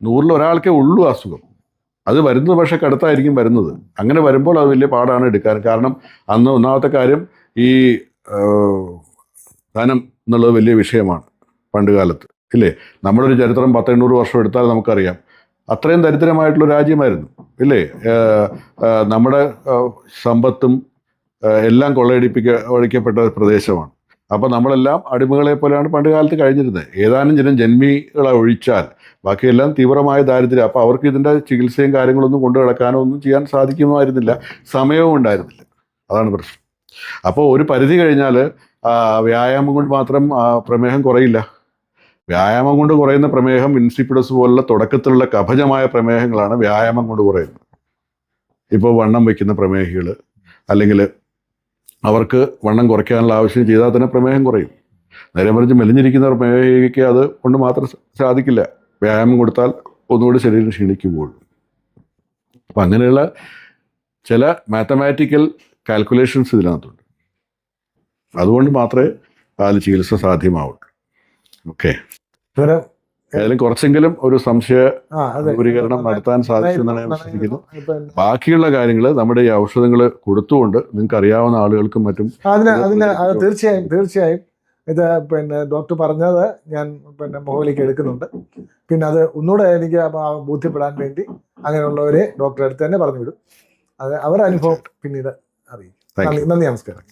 100-ൽ ഒരാൾക്കേ ഉള്ളൂ അസുഖം. അത് വരുന്നത് പക്ഷെ കടുത്തായിരിക്കും വരുന്നത്. അങ്ങനെ വരുമ്പോൾ അത് വലിയ പാടാണ് എടുക്കാൻ. കാരണം അന്ന് ഒന്നാമത്തെ കാര്യം ഈ ധനം എന്നുള്ളത് വലിയ വിഷയമാണ് പണ്ട് കാലത്ത്, ഇല്ലേ? നമ്മുടെ ഒരു ചരിത്രം 100-800 വർഷം എടുത്താൽ നമുക്കറിയാം. അത്രയും ദരിദ്രമായിട്ടുള്ള രാജ്യമായിരുന്നു, ഇല്ലേ? നമ്മുടെ സമ്പത്തും എല്ലാം ഒഴിക്കപ്പെട്ട പ്രദേശമാണ്. അപ്പോൾ നമ്മളെല്ലാം അടിമകളെ പോലെയാണ് പണ്ട് കാലത്ത് കഴിഞ്ഞിരുന്നത്. ഏതാനും ജനം ജന്മികളെ ഒഴിച്ചാൽ ബാക്കിയെല്ലാം തീവ്രമായ ദാരിദ്ര്യം. അപ്പോൾ അവർക്ക് ഇതിൻ്റെ ചികിത്സയും കാര്യങ്ങളൊന്നും കൊണ്ടു കിടക്കാനോ ഒന്നും ചെയ്യാൻ സാധിക്കുമായിരുന്നില്ല, സമയവും ഉണ്ടായിരുന്നില്ല. അതാണ് പ്രശ്നം. അപ്പോൾ ഒരു പരിധി കഴിഞ്ഞാൽ വ്യായാമം കൊണ്ട് മാത്രം പ്രമേഹം കുറയില്ല. വ്യായാമം കൊണ്ട് കുറയുന്ന പ്രമേഹം ഇൻസിപ്പിഡസ് പോലുള്ള തുടക്കത്തിലുള്ള കഫജമായ പ്രമേഹങ്ങളാണ് വ്യായാമം കൊണ്ട് കുറയുന്നത്. ഇപ്പോൾ വണ്ണം വയ്ക്കുന്ന പ്രമേഹികൾ, അല്ലെങ്കിൽ അവർക്ക് വണ്ണം കുറയ്ക്കാനുള്ള ആവശ്യം ചെയ്താൽ തന്നെ പ്രമേഹം കുറയും. നേരെ മറിച്ച് മെലിഞ്ഞിരിക്കുന്നവർ പ്രമേഹിക്ക് അത് കൊണ്ട് മാത്രം സാധിക്കില്ല. വ്യായാമം കൊടുത്താൽ ഒന്നുകൂടി ശരീരം ക്ഷീണിക്കുമ്പോൾ. അപ്പം അങ്ങനെയുള്ള ചില മാത്തമാറ്റിക്കൽ കാൽക്കുലേഷൻസ് ഇതിനകത്തുണ്ട്. അതുകൊണ്ട് മാത്രമേ അതിൽ ചികിത്സ സാധ്യമാവുള്ളൂ. ഓക്കെ, ഇവരെ ഏതായാലും കുറച്ചെങ്കിലും ഒരു സംശയ അതെ ദൂരീകരണം നടത്താൻ സാധിക്കുമെന്നാണ് ഞാൻ വിശ്വസിക്കുന്നു. ഇപ്പം ബാക്കിയുള്ള കാര്യങ്ങൾ നമ്മുടെ ഈ ഔഷധങ്ങൾ കൊടുത്തുകൊണ്ട് നിങ്ങൾക്ക് അറിയാവുന്ന ആളുകൾക്കും മറ്റും അത് തീർച്ചയായും ഇത് ഡോക്ടർ പറഞ്ഞത് ഞാൻ മുഖവിലേക്ക് എടുക്കുന്നുണ്ട്. പിന്നെ അത് ഒന്നുകൂടെ എനിക്ക് ബോധ്യപ്പെടാൻ വേണ്ടി അങ്ങനെയുള്ളവരെ ഡോക്ടറെ അടുത്ത് തന്നെ പറഞ്ഞു വിടും. അത് അവരുടെ അനുഭവം പിന്നീട് അറിയിക്കും. നന്ദി, നമസ്കാരം.